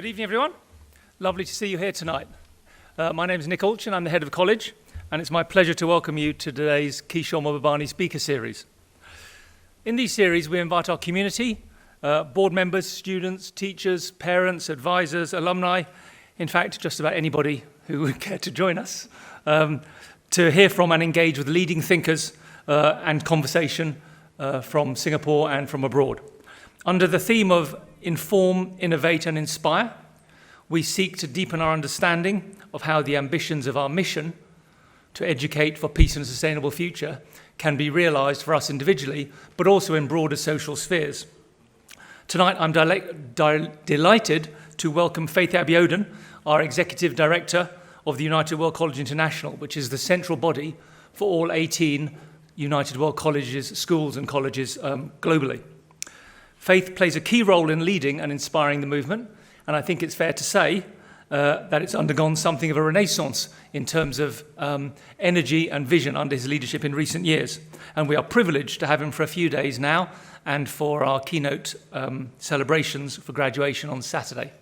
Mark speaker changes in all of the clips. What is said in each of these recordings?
Speaker 1: Good evening, everyone. Lovely to see you here tonight. My name is Nick Uwcsea, I'm the head of college, and it's my pleasure to welcome you to today's Kishore Mahbubani speaker series. In these series, we invite our community, board members, students, teachers, parents, advisors, alumni, in fact, just about anybody who would care to join us, to hear from and engage with leading thinkers and conversation from Singapore and from abroad. Under the theme of Inform, Innovate and Inspire, we seek to deepen our understanding of how the ambitions of our mission to educate for peace and a sustainable future can be realized for us individually, but also in broader social spheres. Tonight, I'm delighted to welcome Faith Abiodun, our Executive Director of the United World College International, which is the central body for all 18 United World Colleges, schools and colleges globally. Faith plays a key role in leading and inspiring the movement, and I think it's fair to say that it's undergone something of a renaissance in terms of energy and vision under his leadership in recent years. And we are privileged to have him for a few days now and for our keynote celebrations for graduation on Saturday.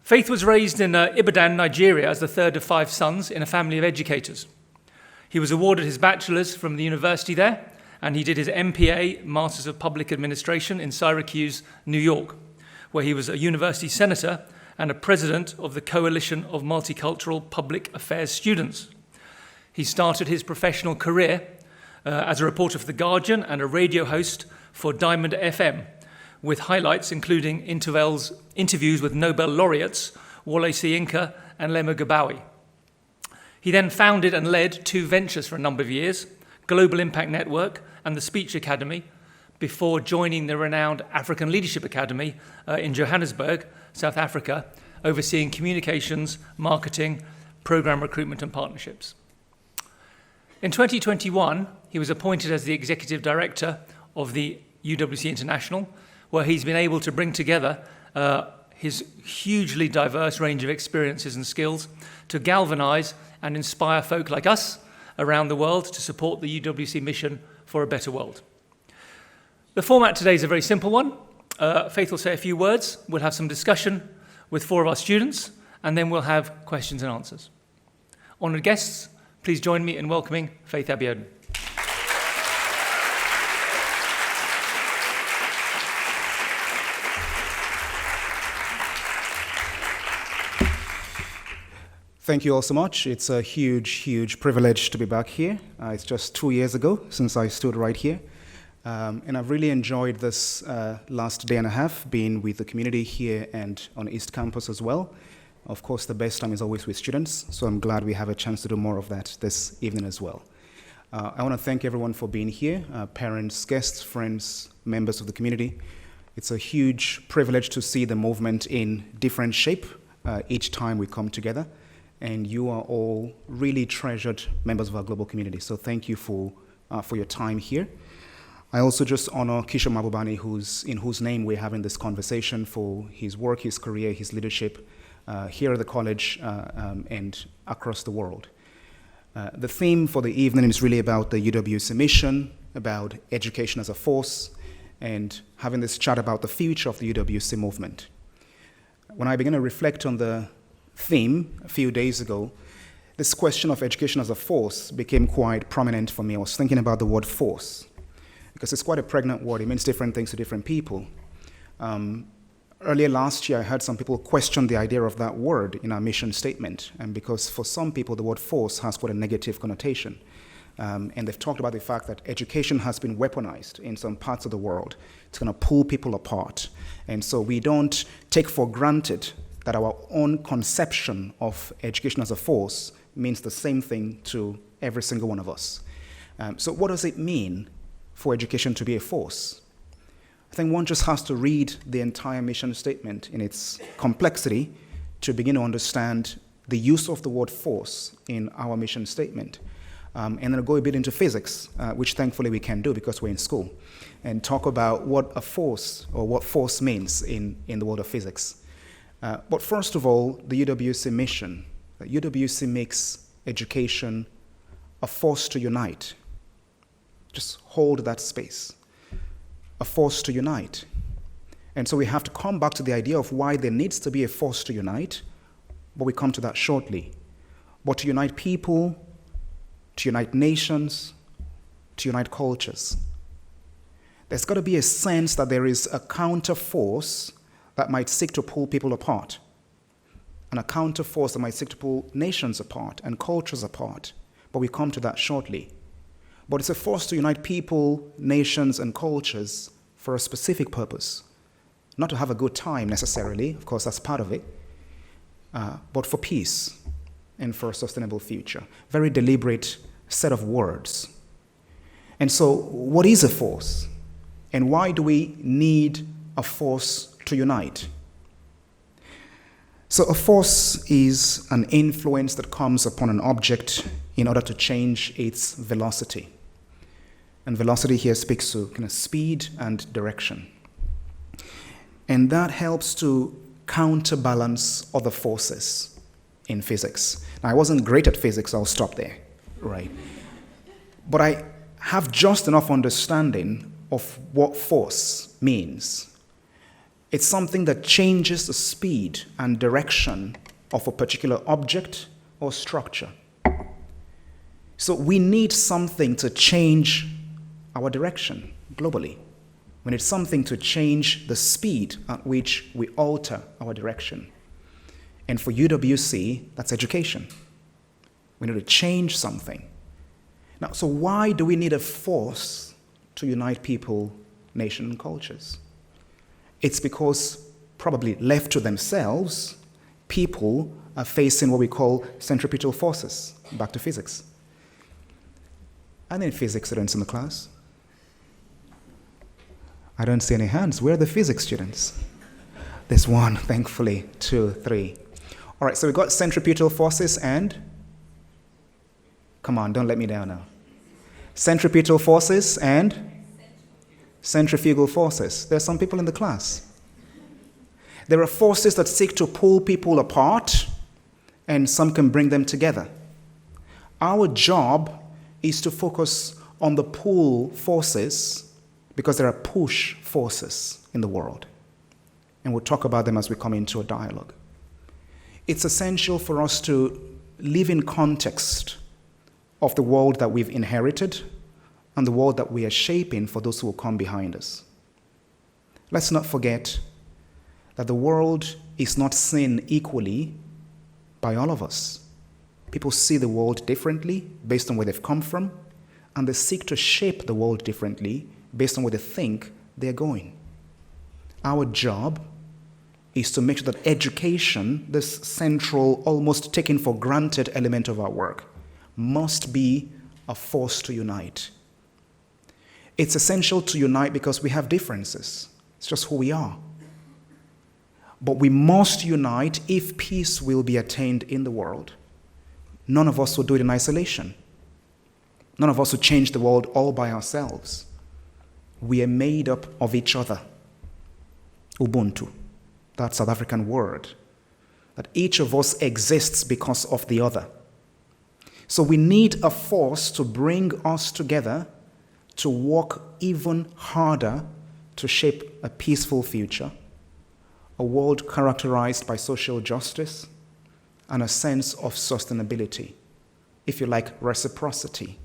Speaker 1: Faith was raised in Ibadan, Nigeria, as the third of 5 sons in a family of educators. He was awarded his bachelor's from the university there, and he did his MPA, Masters of Public Administration, in Syracuse, New York, where he was a university senator and a president of the Coalition of Multicultural Public Affairs Students. He started his professional career as a reporter for The Guardian and a radio host for Diamond FM, with highlights including interviews with Nobel laureates Uwcsea and Lema Gabawi. He then founded and led 2 ventures for a number of years, Global Impact Network and the Speech Academy, before joining the renowned African Leadership Academy in Johannesburg, South Africa, overseeing communications, marketing, program recruitment and partnerships. In 2021, he was appointed as the Executive Director of the UWC International, where he's been able to bring together his hugely diverse range of experiences and skills to galvanize and inspire folk like us around the world to support the UWC mission for a better world. The format today is a very simple one. Faith will say a few words, we'll have some discussion with 4 of our students, and then we'll have questions and answers. Honored guests, please join me in welcoming Faith Abiodun.
Speaker 2: Thank you all so much. It's a huge privilege to be back here. It's just 2 years ago since I stood right here. And I've really enjoyed this last day and a half being with the community here and on East Campus as well. Of course, the best time is always with students, so I'm glad we have a chance to do more of that this evening as well. I want to thank everyone for being here, parents, guests, friends, members of the community. It's a huge privilege to see the movement in different shape each time we come together. And you are all really treasured members of our global community. So thank you for your time here. I also just honor Kishore Mahbubani, in whose name we're having this conversation, for his work, his career, his leadership here at the college and across the world. The theme for the evening is really about the UWC mission, about education as a force, and having this chat about the future of the UWC movement. When I began to reflect on the theme a few days ago, this question of education as a force became quite prominent for me. I was thinking about the word force, because it's quite a pregnant word. It means different things to different people. Earlier last year, I heard some people question the idea of that word in our mission statement, and because for some people, the word force has quite a negative connotation. And they've talked about the fact that education has been weaponized in some parts of the world. It's going to pull people apart. And so we don't take for granted that our own conception of education as a force means the same thing to every single one of us. So what does it mean for education to be a force? I think one just has to read the entire mission statement in its complexity to begin to understand the use of the word force in our mission statement. And then go a bit into physics, which thankfully we can do because we're in school, and talk about what a force or what force means in the world of physics. But first of all, the UWC mission. UWC makes education a force to unite. Just hold that space. A force to unite. And so we have to come back to the idea of why there needs to be a force to unite, but we come to that shortly. But to unite people, to unite nations, to unite cultures. There's got to be a sense that there is a counter force that might seek to pull people apart, and a counter force that might seek to pull nations apart and cultures apart. But we come to that shortly. But it's a force to unite people, nations, and cultures for a specific purpose. Not to have a good time necessarily, of course that's part of it, but for peace and for a sustainable future. Very deliberate set of words. And so, what is a force? And why do we need a force to unite? So a force is an influence that comes upon an object in order to change its velocity. And velocity here speaks to kind of speed and direction. And that helps to counterbalance other forces in physics. Now, I wasn't great at physics, so I'll stop there, right? But I have just enough understanding of what force means. It's something that changes the speed and direction of a particular object or structure. So we need something to change our direction globally. We need something to change the speed at which we alter our direction. And for UWC, that's education. We need to change something. Now, so why do we need a force to unite people, nations, and cultures? It's because, probably left to themselves, people are facing what we call centripetal forces. Back to physics. Are there any physics students in the class? I don't see any hands. Where are the physics students? There's one, thankfully. 2, 3. All right, so we've got centripetal forces and... Come on, don't let me down now. Centripetal forces and... Centrifugal forces. There are some people in the class. There are forces that seek to pull people apart, and some can bring them together. Our job is to focus on the pull forces because there are push forces in the world. And we'll talk about them as we come into a dialogue. It's essential for us to live in context of the world that we've inherited and the world that we are shaping for those who will come behind us. Let's not forget that the world is not seen equally by all of us. People see the world differently based on where they've come from, and they seek to shape the world differently based on where they think they're going. Our job is to make sure that education, this central, almost taken for granted element of our work, must be a force to unite. It's essential to unite because we have differences. It's just who we are. But we must unite if peace will be attained in the world. None of us will do it in isolation. None of us will change the world all by ourselves. We are made up of each other. Ubuntu, that South African word. That each of us exists because of the other. So we need a force to bring us together to work even harder to shape a peaceful future, a world characterized by social justice and a sense of sustainability, if you like, reciprocity.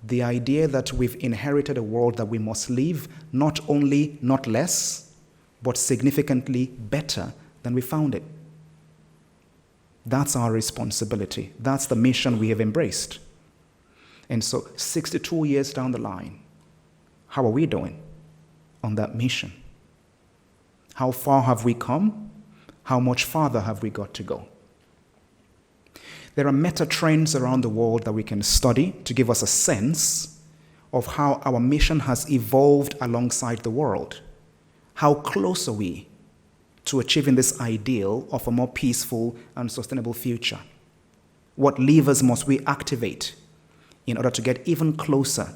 Speaker 2: The idea that we've inherited a world that we must live not only not less, but significantly better than we found it. That's our responsibility. That's the mission we have embraced. And so 62 years down the line, how are we doing on that mission? How far have we come? How much farther have we got to go? There are meta trends around the world that we can study to give us a sense of how our mission has evolved alongside the world. How close are we to achieving this ideal of a more peaceful and sustainable future? What levers must we activate in order to get even closer?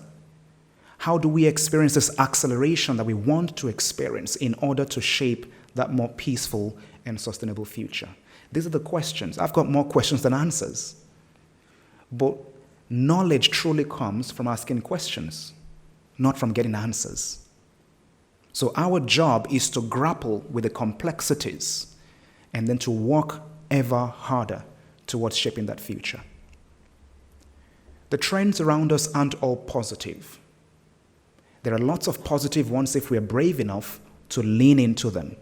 Speaker 2: How do we experience this acceleration that we want to experience in order to shape that more peaceful and sustainable future? These are the questions. I've got more questions than answers. But knowledge truly comes from asking questions, not from getting answers. So our job is to grapple with the complexities and then to work ever harder towards shaping that future. The trends around us aren't all positive. There are lots of positive ones if we're brave enough to lean into them.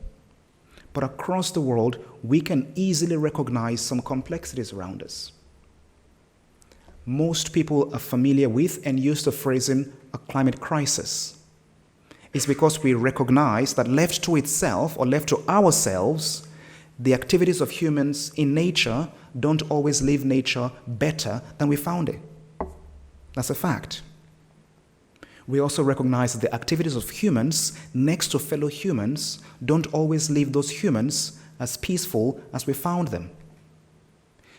Speaker 2: But across the world, we can easily recognize some complexities around us. Most people are familiar with and use the phrasing a climate crisis. It's because we recognize that left to itself or left to ourselves, the activities of humans in nature don't always leave nature better than we found it. That's a fact. We also recognize that the activities of humans next to fellow humans don't always leave those humans as peaceful as we found them.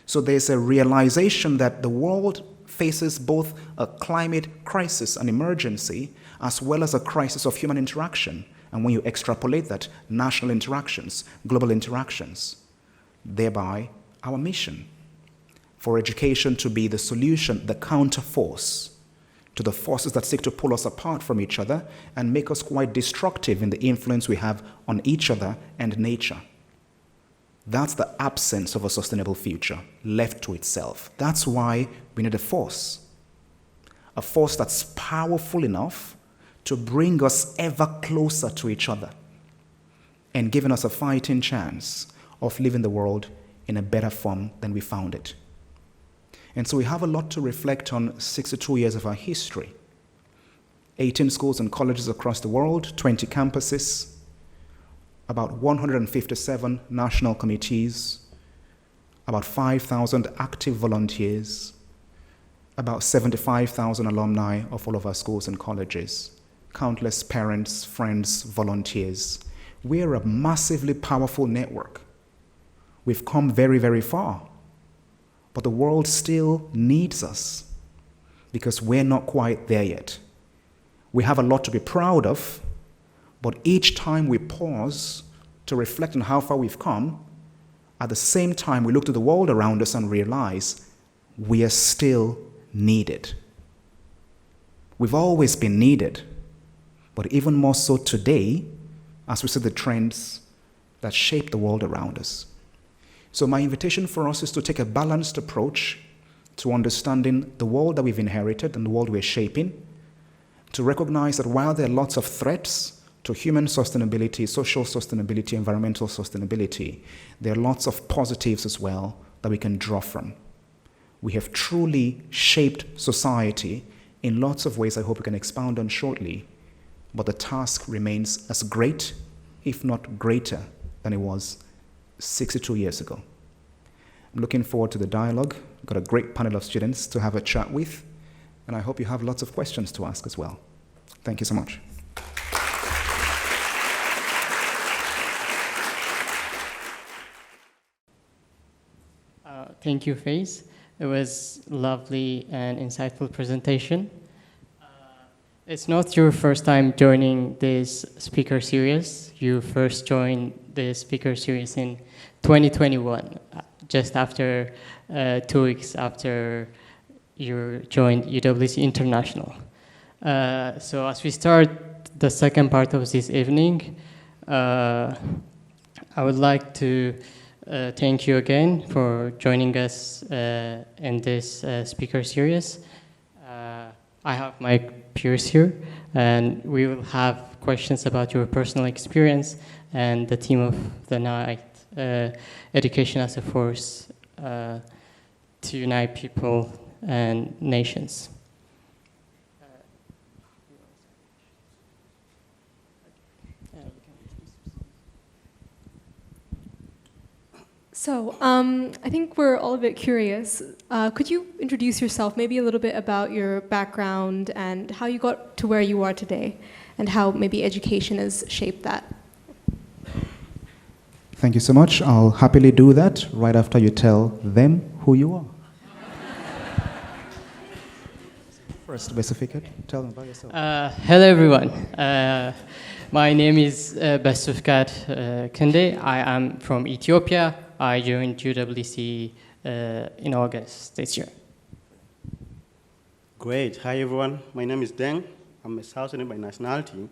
Speaker 2: So there's a realization that the world faces both a climate crisis, an emergency, as well as a crisis of human interaction. And when you extrapolate that, national interactions, global interactions, thereby our mission for education to be the solution, the counterforce to the forces that seek to pull us apart from each other and make us quite destructive in the influence we have on each other and nature. That's the absence of a sustainable future, left to itself. That's why we need a force that's powerful enough to bring us ever closer to each other and giving us a fighting chance of leaving the world in a better form than we found it. And so we have a lot to reflect on 62 years of our history. 18 schools and colleges across the world, 20 campuses, about 157 national committees, about 5,000 active volunteers, about 75,000 alumni of all of our schools and colleges, countless parents, friends, volunteers. We're a massively powerful network. We've come very, very far. But the world still needs us because we're not quite there yet. We have a lot to be proud of, but each time we pause to reflect on how far we've come, at the same time we look to the world around us and realize we are still needed. We've always been needed, but even more so today as we see the trends that shape the world around us. So my invitation for us is to take a balanced approach to understanding the world that we've inherited and the world we're shaping, to recognize that while there are lots of threats to human sustainability, social sustainability, environmental sustainability, there are lots of positives as well that we can draw from. We have truly shaped society in lots of ways I hope we can expound on shortly, but the task remains as great, if not greater, than it was 62 years ago. I'm looking forward to the dialogue. I've got a great panel of students to have a chat with, and I hope you have lots of questions to ask as well. Thank you so much.
Speaker 3: Thank you, Faiz. It was lovely and insightful presentation. It's not your first time joining this speaker series. You first joined the speaker series in 2021, just after 2 weeks after you joined UWC International. So as we start the second part of this evening, I would like to thank you again for joining us in this speaker series. I have my peers here, and we will have questions about your personal experience and the theme of the night, education as a force to unite people and nations.
Speaker 4: So I think we're all a bit curious. Could you introduce yourself, maybe a little bit about your background and how you got to where you are today, and how maybe education has shaped that?
Speaker 2: Thank you so much. I'll happily do that right after you tell them who you are. First, Besufika, tell them about yourself.
Speaker 3: Hello, everyone. My name is Besufkat Kende. I am from Ethiopia. I joined UWC in August this year.
Speaker 5: Great. Hi, everyone. My name is Deng. I'm a South Sudanese by nationality,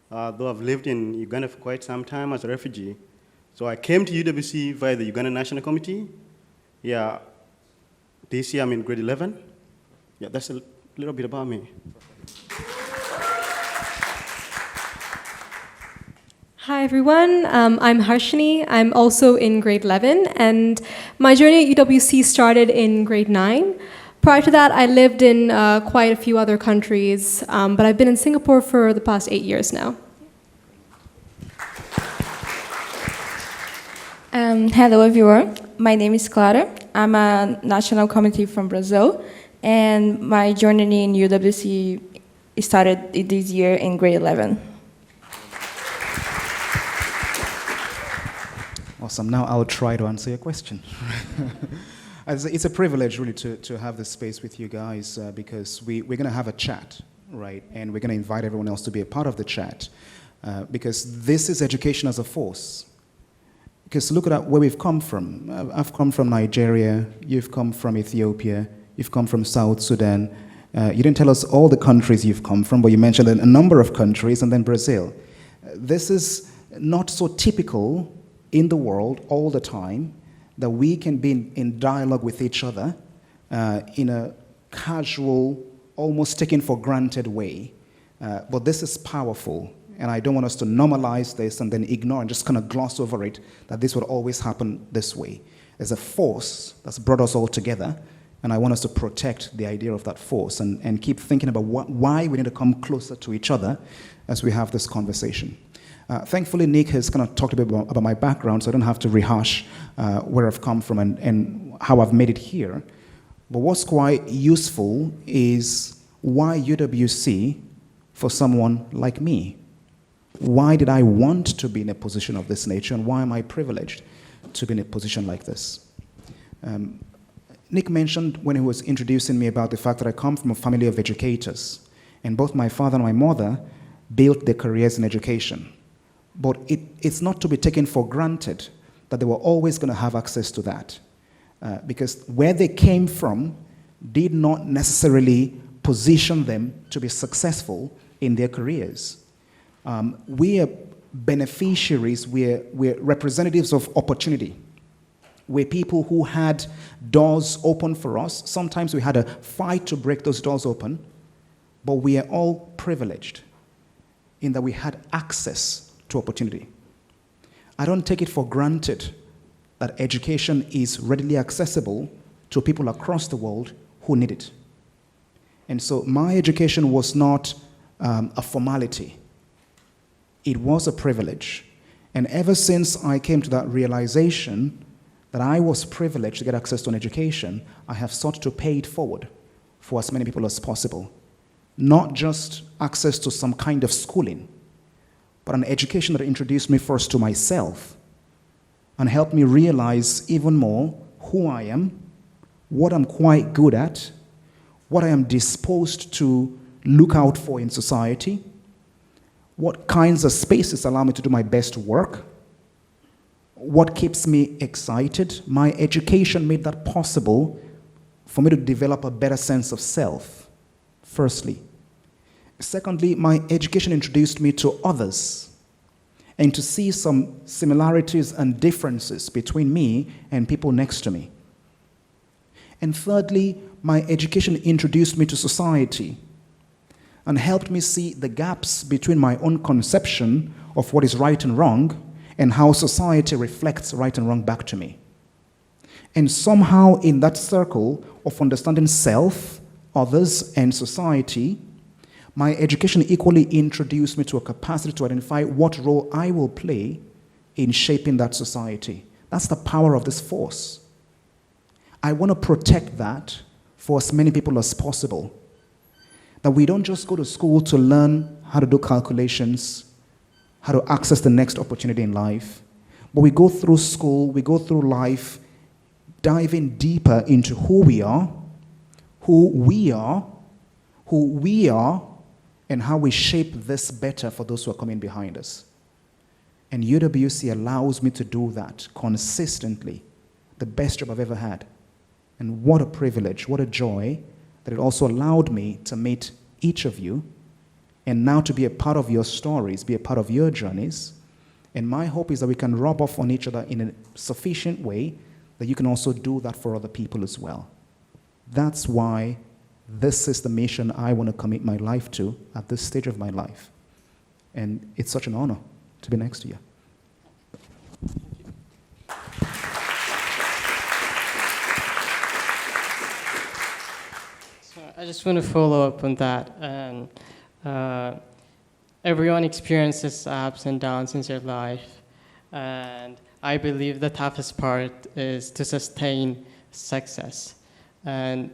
Speaker 5: though I've lived in Uganda for quite some time as a refugee. So I came to UWC via the Uganda National Committee. Yeah, this year I'm in grade 11. Yeah, that's a little bit about me.
Speaker 4: Hi everyone, I'm Harshini. I'm also in grade 11, and my journey at UWC started in grade 9. Prior to that, I lived in quite a few other countries, but I've been in Singapore for the past 8 years now.
Speaker 6: Hello everyone, my name is Clara. I'm a national committee from Brazil, and my journey in UWC started this year in grade 11.
Speaker 2: Awesome. Now I'll try to answer your question. It's a privilege really to have this space with you guys because we're going to have a chat, right? And we're going to invite everyone else to be a part of the chat because this is education as a force. Because look at where we've come from. I've come from Nigeria, you've come from Ethiopia, you've come from South Sudan. You didn't tell us all the countries you've come from, but you mentioned a number of countries and then Brazil. This is not so typical in the world all the time that we can be in dialogue with each other in a casual, almost taken for granted way. But this is powerful, and I don't want us to normalize this and then ignore and just kind of gloss over it, that this would always happen this way. There's a force that's brought us all together, and I want us to protect the idea of that force and keep thinking about why we need to come closer to each other as we have this conversation. Thankfully, Nick has kind of talked a bit about my background, so I don't have to rehash where I've come from and how I've made it here. But what's quite useful is why UWC for someone like me? Why did I want to be in a position of this nature, and why am I privileged to be in a position like this? Nick mentioned when he was introducing me about the fact that I come from a family of educators, and both my father and my mother built their careers in education. But it's not to be taken for granted that they were always going to have access to that. Because where they came from did not necessarily position them to be successful in their careers. We are beneficiaries, we're representatives of opportunity. We're people who had doors open for us. Sometimes we had a fight to break those doors open, but we are all privileged in that we had access to opportunity. I don't take it for granted that education is readily accessible to people across the world who need it. And so my education was not a formality. It was a privilege. And ever since I came to that realization that I was privileged to get access to an education, I have sought to pay it forward for as many people as possible. Not just access to some kind of schooling, but an education that introduced me first to myself and helped me realize even more who I am, what I'm quite good at, what I am disposed to look out for in society, what kinds of spaces allow me to do my best work, what keeps me excited. My education made that possible for me to develop a better sense of self, firstly. Secondly, my education introduced me to others and to see some similarities and differences between me and people next to me. And thirdly, my education introduced me to society and helped me see the gaps between my own conception of what is right and wrong and how society reflects right and wrong back to me. And somehow in that circle of understanding self, others, and society, my education equally introduced me to a capacity to identify what role I will play in shaping that society. That's the power of this force. I want to protect that for as many people as possible. That we don't just go to school to learn how to do calculations, how to access the next opportunity in life, but we go through school, we go through life, diving deeper into who we are, and how we shape this better for those who are coming behind us. And UWC allows me to do that consistently, the best job I've ever had. And what a privilege, what a joy that it also allowed me to meet each of you and now to be a part of your stories, be a part of your journeys. And my hope is that we can rub off on each other in a sufficient way that you can also do that for other people as well. That's why this is the mission I want to commit my life to at this stage of my life. And it's such an honor to be next to you.
Speaker 3: So I just want to follow up on that. And everyone experiences ups and downs in their life. And I believe the toughest part is to sustain success. And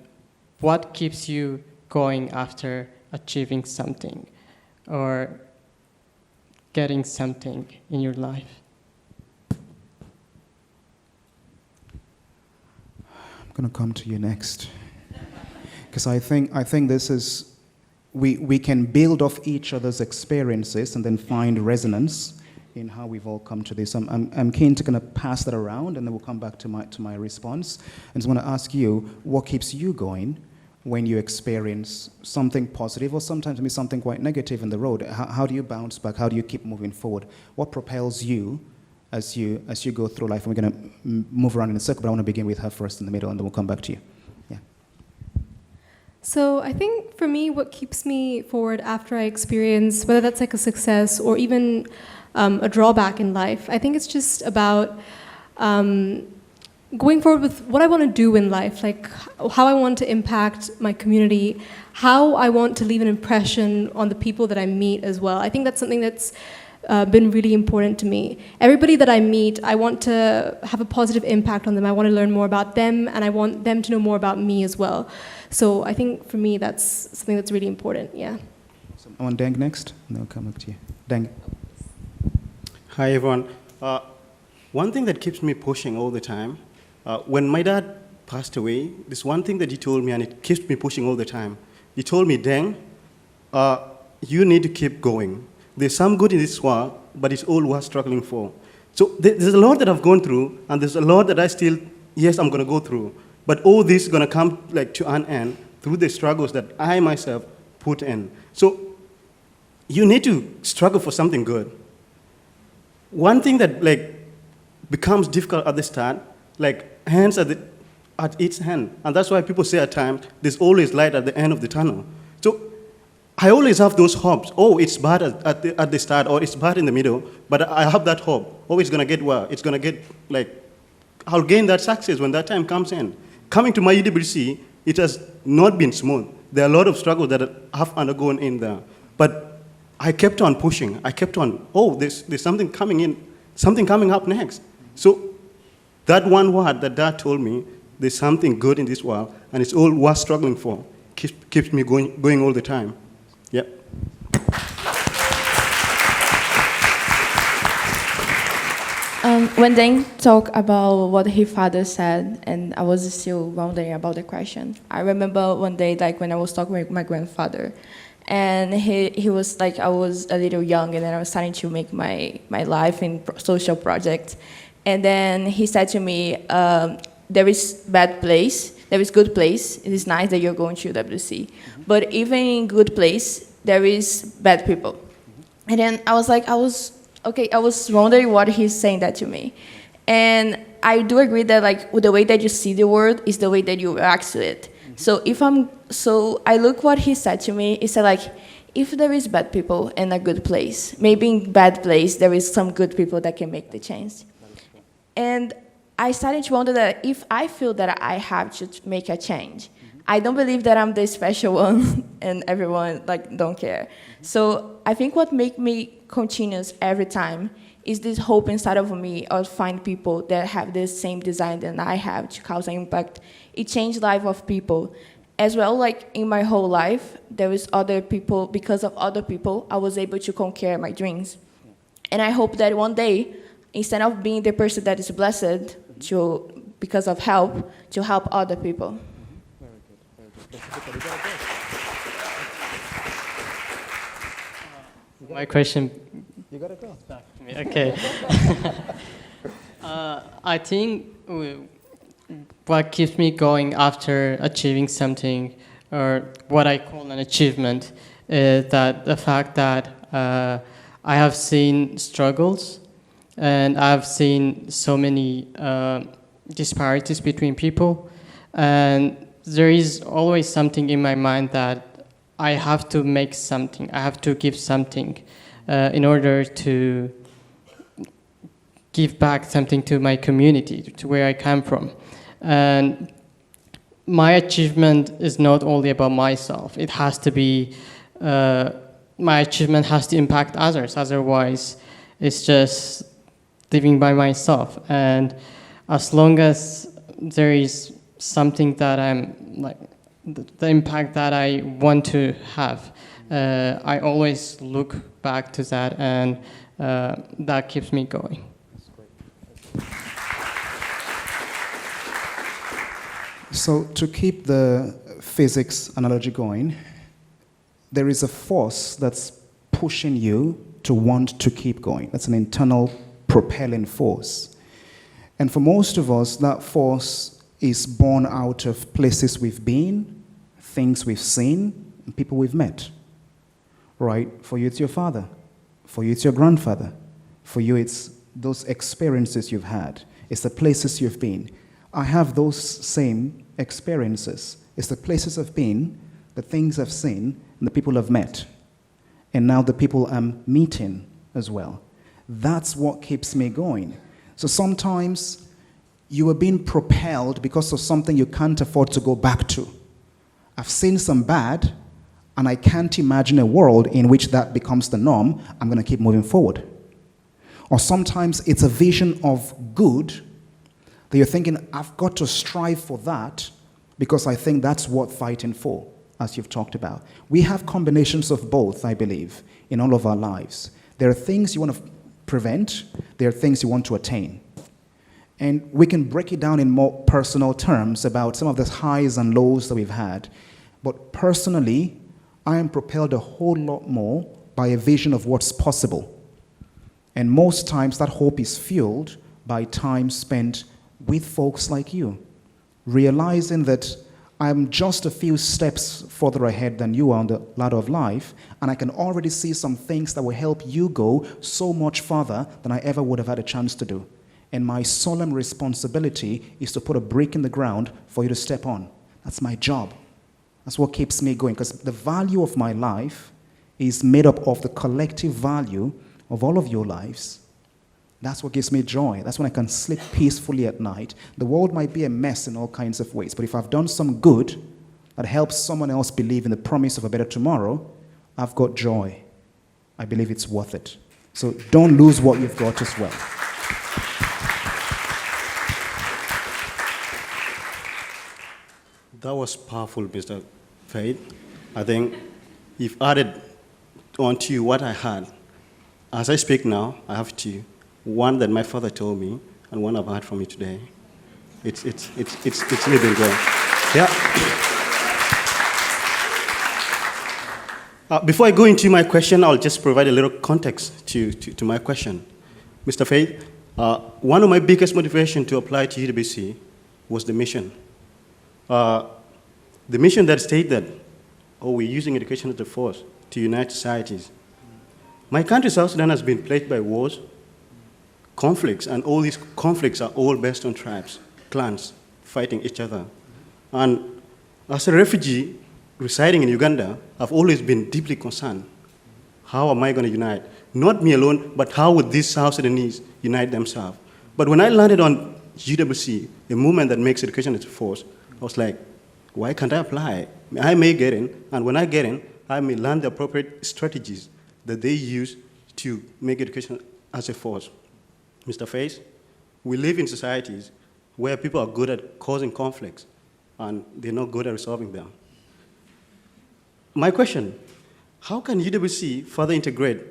Speaker 3: what keeps you going after achieving something or getting something in your life?
Speaker 2: I'm going to come to you next. Because I think this is, we can build off each other's experiences and then find resonance in how we've all come to this. I'm keen to kind of pass that around, and then we'll come back to my response. And just want to ask you, what keeps you going when you experience something positive or sometimes maybe something quite negative in the road? How do you bounce back? How do you keep moving forward? What propels you as you go through life? And we're going to move around in a circle, but I want to begin with her first in the middle, and then we'll come back to you. Yeah.
Speaker 4: So I think for me, what keeps me forward after I experience, whether that's like a success or even a drawback in life, I think it's just about going forward with what I want to do in life, like how I want to impact my community, how I want to leave an impression on the people that I meet as well. I think that's something that's been really important to me. Everybody that I meet, I want to have a positive impact on them. I want to learn more about them, and I want them to know more about me as well. So I think for me, that's something that's really important, yeah.
Speaker 2: I want Deng next, and then I'll come back to you. Deng.
Speaker 5: Hi, everyone. One thing that keeps me pushing all the time, when my dad passed away, there's one thing that he told me, and it keeps me pushing all the time. He told me, Deng, you need to keep going. There's some good in this world, but it's all worth struggling for. So there's a lot that I've gone through, and there's a lot that I still, yes, I'm going to go through. But all this is going to come like to an end through the struggles that I myself put in. So you need to struggle for something good. One thing that like becomes difficult at the start, like hands at each hand, and that's why people say at times there's always light at the end of the tunnel. So I always have those hopes. Oh, it's bad at the start, or it's bad in the middle, but I have that hope. Oh, it's gonna get well. It's gonna get like I'll gain that success when that time comes in. Coming to my UWC, it has not been smooth. There are a lot of struggles that I have undergone in there, but I kept on pushing. I kept on, there's something coming in, something coming up next. So that one word that Dad told me, there's something good in this world, and it's all worth struggling for, keeps me going all the time. Yep.
Speaker 6: When Deng talked about what his father said, and I was still wondering about the question, I remember one day, like when I was talking with my grandfather, and he was like, I was a little young, and then I was starting to make my life in social projects. And then he said to me, there is bad place, there is good place. It is nice that you're going to UWC. But even in good place, there is bad people. And then I was like, I was wondering what he's saying that to me. And I do agree that like the way that you see the world is the way that you react to it. So I look what he said to me. He said like, if there is bad people in a good place, maybe in bad place there is some good people that can make the change. And I started to wonder that if I feel that I have to make a change, I don't believe that I'm the special one and everyone like don't care. So I think what makes me continuous every time is this hope inside of me of find people that have the same design that I have to cause an impact. It changed life of people. As well, like in my whole life, there is other people, because of other people, I was able to conquer my dreams. And I hope that one day, instead of being the person that is blessed because of help, to help other people.
Speaker 3: My question.
Speaker 2: You gotta go.
Speaker 3: Okay. I think what keeps me going after achieving something, or what I call an achievement, that the fact that I have seen struggles and I've seen so many disparities between people, and there is always something in my mind that I have to make something, I have to give something in order to give back something to my community, to where I come from. And my achievement is not only about myself. It has to be, my achievement has to impact others. Otherwise, it's just living by myself. And as long as there is something that I'm like, the impact that I want to have, I always look back to that, and that keeps me going.
Speaker 2: So to keep the physics analogy going, there is a force that's pushing you to want to keep going. That's an internal propelling force. And for most of us, that force is born out of places we've been, things we've seen, and people we've met. Right? For you, it's your father. For you, it's your grandfather. For you, it's those experiences you've had. It's the places you've been. I have those same experiences. It's the places I've been, the things I've seen, and the people I've met. And now the people I'm meeting as well. That's what keeps me going. So sometimes you are being propelled because of something you can't afford to go back to. I've seen some bad, and I can't imagine a world in which that becomes the norm. I'm going to keep moving forward. Or sometimes it's a vision of good that you're thinking, I've got to strive for that because I think that's worth fighting for, as you've talked about. We have combinations of both, I believe, in all of our lives. There are things you want to prevent, there are things you want to attain. And we can break it down in more personal terms about some of the highs and lows that we've had. But personally, I am propelled a whole lot more by a vision of what's possible. And most times that hope is fueled by time spent with folks like you, realizing that I'm just a few steps further ahead than you are on the ladder of life, and I can already see some things that will help you go so much further than I ever would have had a chance to do. And my solemn responsibility is to put a brick in the ground for you to step on. That's my job. That's what keeps me going, because the value of my life is made up of the collective value of all of your lives. That's what gives me joy. That's when I can sleep peacefully at night. The world might be a mess in all kinds of ways, but if I've done some good that helps someone else believe in the promise of a better tomorrow, I've got joy. I believe it's worth it. So don't lose what you've got as well.
Speaker 5: That was powerful, Mr. Faith. I think you've added onto what I had. As I speak now, I have two. One that my father told me, and one I've heard from you today. It's really been great. Yeah. Before I go into my question, I'll just provide a little context to my question. Mr. Faith, one of my biggest motivations to apply to UWC was the mission. The mission that stated, we're using education as a force to unite societies. My country, South Sudan, has been plagued by wars, conflicts, and all these conflicts are all based on tribes, clans, fighting each other. And as a refugee residing in Uganda, I've always been deeply concerned. How am I going to unite? Not me alone, but how would these South Sudanese unite themselves? But when I landed on UWC, a movement that makes education as a force, I was like, why can't I apply? I may get in, and when I get in, I may learn the appropriate strategies that they use to make education as a force. Mr. Faith, we live in societies where people are good at causing conflicts, and they're not good at resolving them. My question, how can UWC further integrate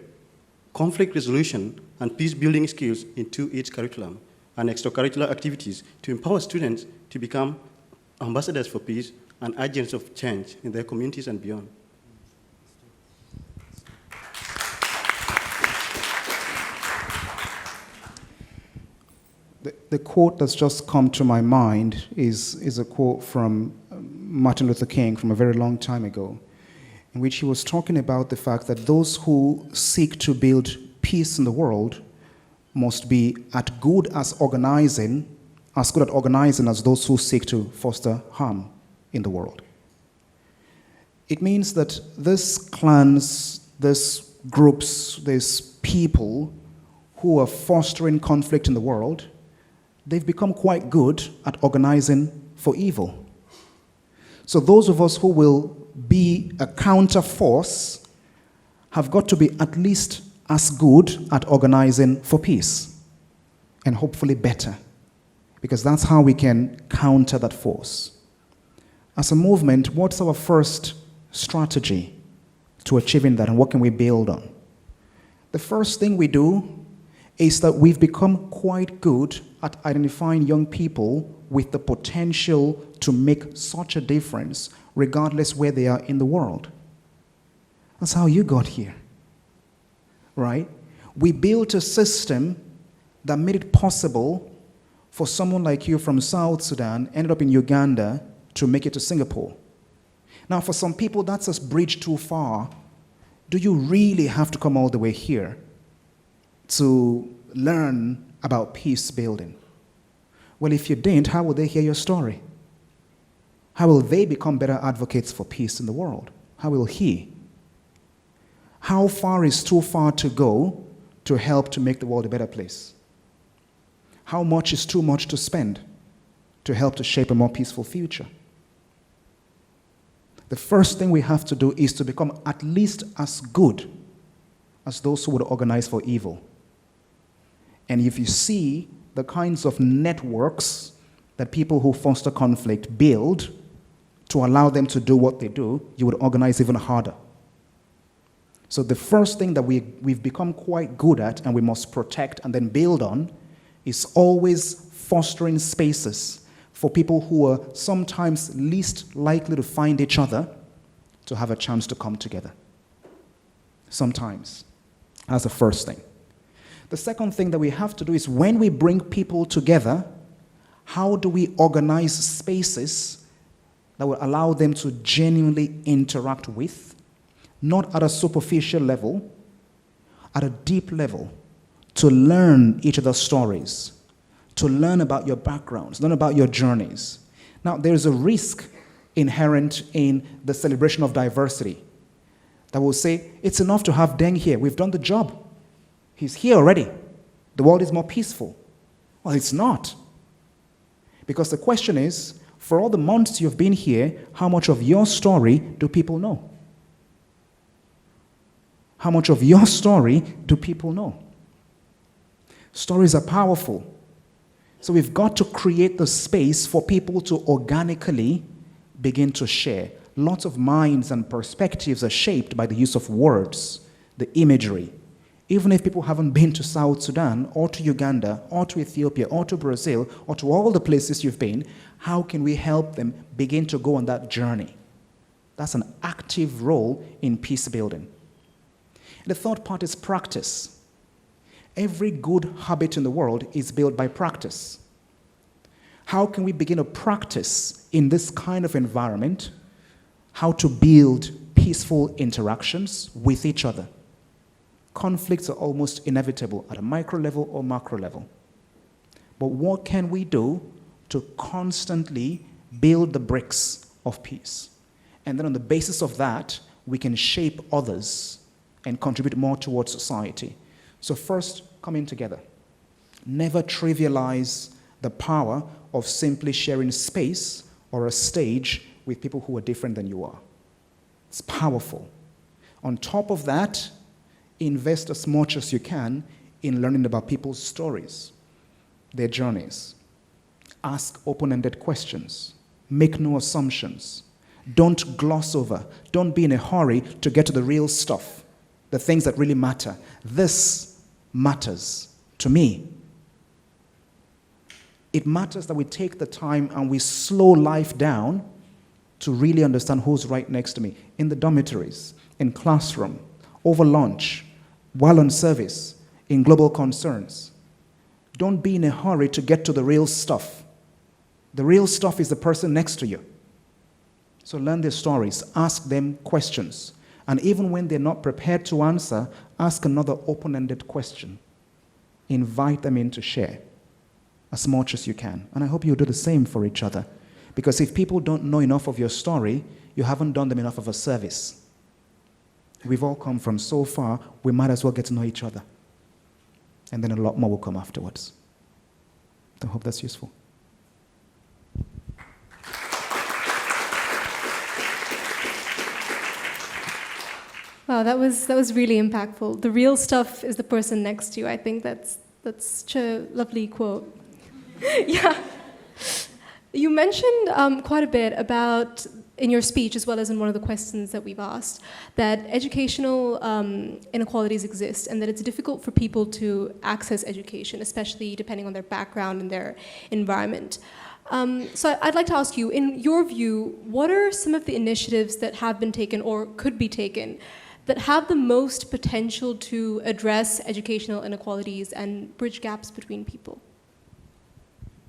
Speaker 5: conflict resolution and peace-building skills into its curriculum and extracurricular activities to empower students to become ambassadors for peace and agents of change in their communities and beyond?
Speaker 2: The quote that's just come to my mind is a quote from Martin Luther King from a very long time ago. in which he was talking about the fact that those who seek to build peace in the world must be as good at organizing as those who seek to foster harm in the world. It means that these clans, these groups, these people who are fostering conflict in the world, they've become quite good at organizing for evil. So those of us who will be a counter force have got to be at least as good at organizing for peace, and hopefully better, because that's how we can counter that force. As a movement, what's our first strategy to achieving that, and what can we build on? The first thing we do is that we've become quite good at identifying young people with the potential to make such a difference regardless where they are in the world. That's how you got here, right? We built a system that made it possible for someone like you from South Sudan, ended up in Uganda, to make it to Singapore. Now, for some people, that's a bridge too far. Do you really have to come all the way here to learn about peace building? Well, if you didn't, how will they hear your story? How will they become better advocates for peace in the world? How will he? How far is too far to go to help to make the world a better place? How much is too much to spend to help to shape a more peaceful future? The first thing we have to do is to become at least as good as those who would organize for evil. And if you see the kinds of networks that people who foster conflict build to allow them to do what they do, you would organize even harder. So the first thing that we've become quite good at and we must protect and then build on is always fostering spaces for people who are sometimes least likely to find each other to have a chance to come together. Sometimes. That's the first thing. The second thing that we have to do is when we bring people together, how do we organize spaces that will allow them to genuinely interact with, not at a superficial level, at a deep level, to learn each other's stories, to learn about your backgrounds, learn about your journeys. Now, there's a risk inherent in the celebration of diversity that will say, it's enough to have Deng here. We've done the job. He's here already. The world is more peaceful. Well, it's not. Because the question is, for all the months you've been here, how much of your story do people know? How much of your story do people know? Stories are powerful. So we've got to create the space for people to organically begin to share. Lots of minds and perspectives are shaped by the use of words, the imagery. Even if people haven't been to South Sudan or to Uganda or to Ethiopia or to Brazil or to all the places you've been, how can we help them begin to go on that journey? That's an active role in peace building. The third part is practice. Every good habit in the world is built by practice. How can we begin to practice in this kind of environment how to build peaceful interactions with each other? Conflicts are almost inevitable at a micro level or macro level. But what can we do to constantly build the bricks of peace? And then on the basis of that, we can shape others and contribute more towards society. So first, coming together. Never trivialize the power of simply sharing space or a stage with people who are different than you are. It's powerful. On top of that, invest as much as you can in learning about people's stories, their journeys. Ask open-ended questions. Make no assumptions. Don't gloss over. Don't be in a hurry to get to the real stuff, the things that really matter. This matters to me. It matters that we take the time and we slow life down to really understand who's right next to me, in the dormitories, in classroom, over lunch, while on service, in global concerns. Don't be in a hurry to get to the real stuff. The real stuff is the person next to you. So learn their stories, ask them questions. And even when they're not prepared to answer, ask another open-ended question. Invite them in to share as much as you can. And I hope you'll do the same for each other. Because if people don't know enough of your story, you haven't done them enough of a service. We've all come from so far, we might as well get to know each other. And then a lot more will come afterwards. I hope that's useful.
Speaker 4: Wow, that was really impactful. The real stuff is the person next to you. I think that's such a lovely quote. Yeah. You mentioned quite a bit about, in your speech, as well as in one of the questions that we've asked, that educational inequalities exist and that it's difficult for people to access education, especially depending on their background and their environment. So I'd like to ask you, in your view, what are some of the initiatives that have been taken or could be taken that have the most potential to address educational inequalities and bridge gaps between people?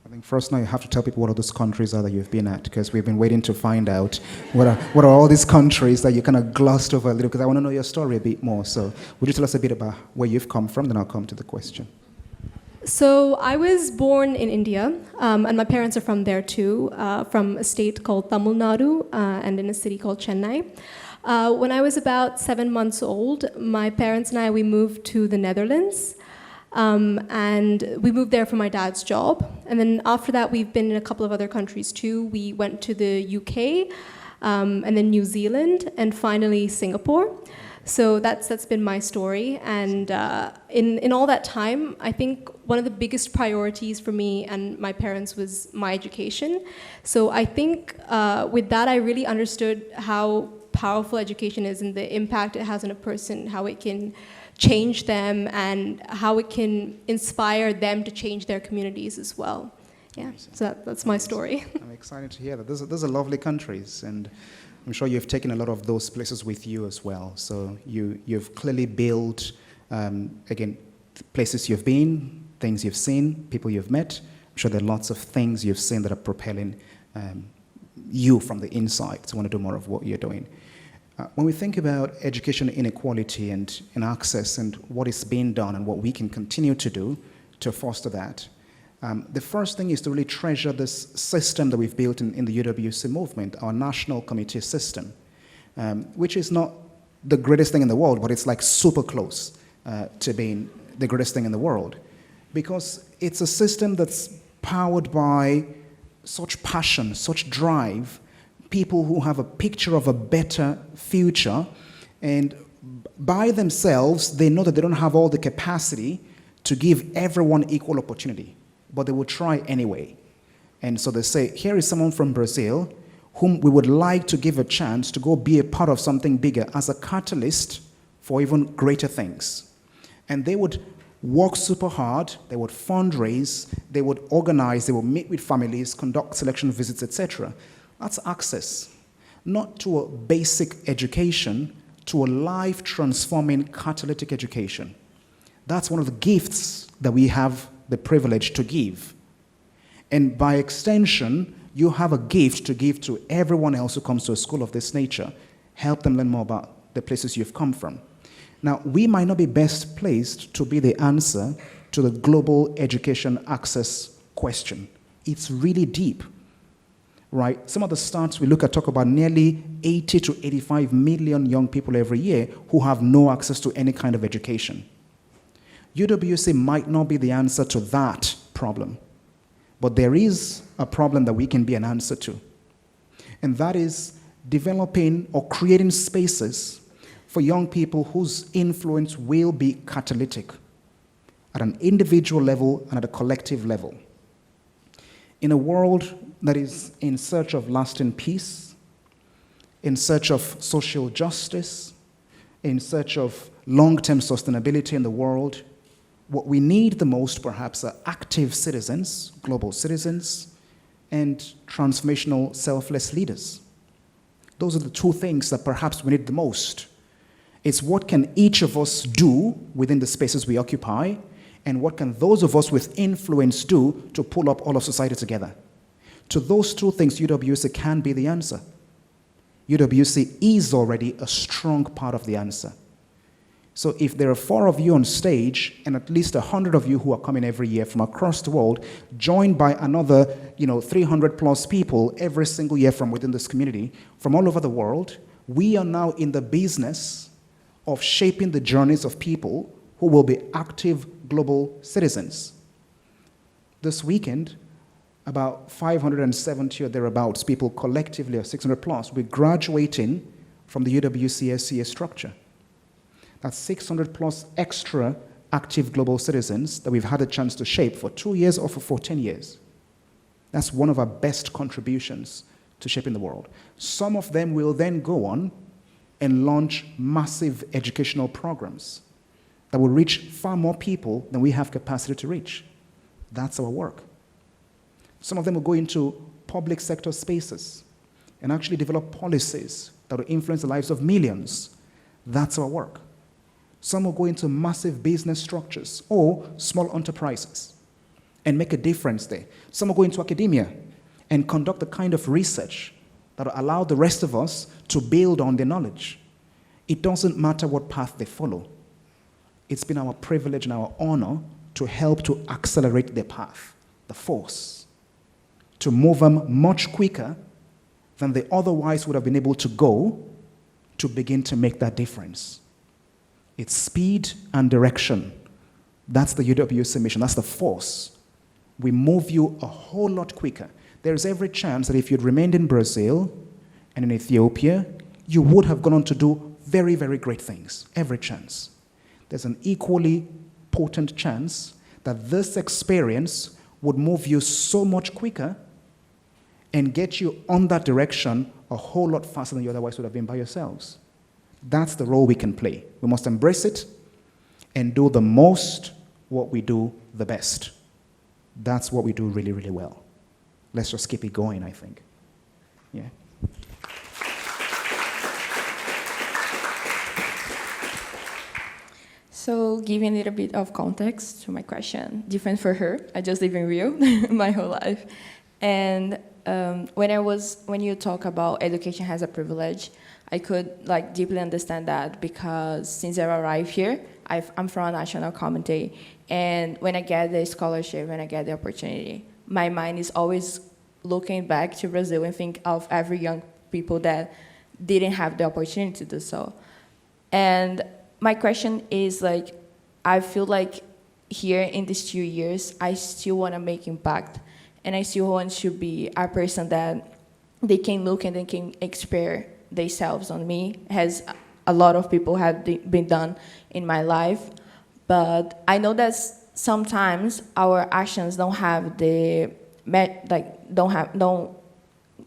Speaker 2: I think first now you have to tell people what are those countries are that you've been at, because we've been waiting to find out what are all these countries that you kind of glossed over a little, because I want to know your story a bit more. So would you tell us a bit about where you've come from, then I'll come to the question.
Speaker 4: So I was born in India, and my parents are from there too, from a state called Tamil Nadu and in a city called Chennai. When I was about 7 months old, my parents and we moved to the Netherlands. And we moved there for my dad's job. And then after that, we've been in a couple of other countries too. We went to the UK, and then New Zealand, and finally Singapore. So that's been my story. And in all that time, I think one of the biggest priorities for me and my parents was my education. So I think with that, I really understood how powerful education is and the impact it has on a person, how it can change them and how it can inspire them to change their communities as well. Yeah, so that's my story.
Speaker 2: I'm excited to hear that. Those are lovely countries, and I'm sure you've taken a lot of those places with you as well. So you've clearly built, again, places you've been, things you've seen, people you've met. I'm sure there are lots of things you've seen that are propelling you from the inside to want to do more of what you're doing. When we think about education inequality and access and what is being done and what we can continue to do to foster that, the first thing is to really treasure this system that we've built in the UWC movement, our national committee system, which is not the greatest thing in the world, but it's like super close to being the greatest thing in the world, because it's a system that's powered by such passion, such drive, people who have a picture of a better future, and by themselves, they know that they don't have all the capacity to give everyone equal opportunity, but they will try anyway. And so they say, here is someone from Brazil whom we would like to give a chance to go be a part of something bigger as a catalyst for even greater things. And they would work super hard, they would fundraise, they would organize, they would meet with families, conduct selection visits, etc. That's access, not to a basic education, to a life-transforming catalytic education. That's one of the gifts that we have the privilege to give. And by extension, you have a gift to give to everyone else who comes to a school of this nature. Help them learn more about the places you've come from. Now, we might not be best placed to be the answer to the global education access question. It's really deep. Right? Some of the stats we look at talk about nearly 80 to 85 million young people every year who have no access to any kind of education. UWC might not be the answer to that problem, but there is a problem that we can be an answer to. And that is developing or creating spaces for young people whose influence will be catalytic at an individual level and at a collective level. In a world that is in search of lasting peace, in search of social justice, in search of long-term sustainability in the world, what we need the most perhaps are active citizens, global citizens, and transformational selfless leaders. Those are the two things that perhaps we need the most. It's what can each of us do within the spaces we occupy, and what can those of us with influence do to pull up all of society together. To those two things, UWC can be the answer. UWC is already a strong part of the answer. So if there are 4 of you on stage and at least 100 of you who are coming every year from across the world, joined by another 300 plus people every single year from within this community, from all over the world, we are now in the business of shaping the journeys of people who will be active global citizens. This weekend, about 570 or thereabouts people collectively, or 600 plus, will be graduating from the UWC structure. That's 600 plus extra active global citizens that we've had a chance to shape for 2 years or for 14 years. That's one of our best contributions to shaping the world. Some of them will then go on and launch massive educational programs that will reach far more people than we have capacity to reach. That's our work. Some of them will go into public sector spaces and actually develop policies that will influence the lives of millions. That's our work. Some will go into massive business structures or small enterprises and make a difference there. Some will go into academia and conduct the kind of research that will allow the rest of us to build on their knowledge. It doesn't matter what path they follow. It's been our privilege and our honor to help to accelerate their path, the force, to move them much quicker than they otherwise would have been able to go to begin to make that difference. It's speed and direction. That's the UWC mission. That's the force. We move you a whole lot quicker. There's every chance that if you'd remained in Brazil and in Ethiopia, you would have gone on to do very, very great things. Every chance. There's an equally potent chance that this experience would move you so much quicker and get you on that direction a whole lot faster than you otherwise would have been by yourselves. That's the role we can play. We must embrace it and do the most what we do the best. That's what we do really, really well. Let's just keep it going, I think. Yeah.
Speaker 6: So giving a little bit of context to my question, different for her. I just live in Rio my whole life. And when you talk about education as a privilege, I could deeply understand that, because since I arrived here, I'm from a national committee, and when I get the scholarship, when I get the opportunity, my mind is always looking back to Brazil and think of every young people that didn't have the opportunity to do so. And my question is I feel like here in these 2 years, I still want to make impact, and I still want to be a person that they can look and they can experience themselves on me, as a lot of people have been done in my life. But I know that sometimes our actions don't have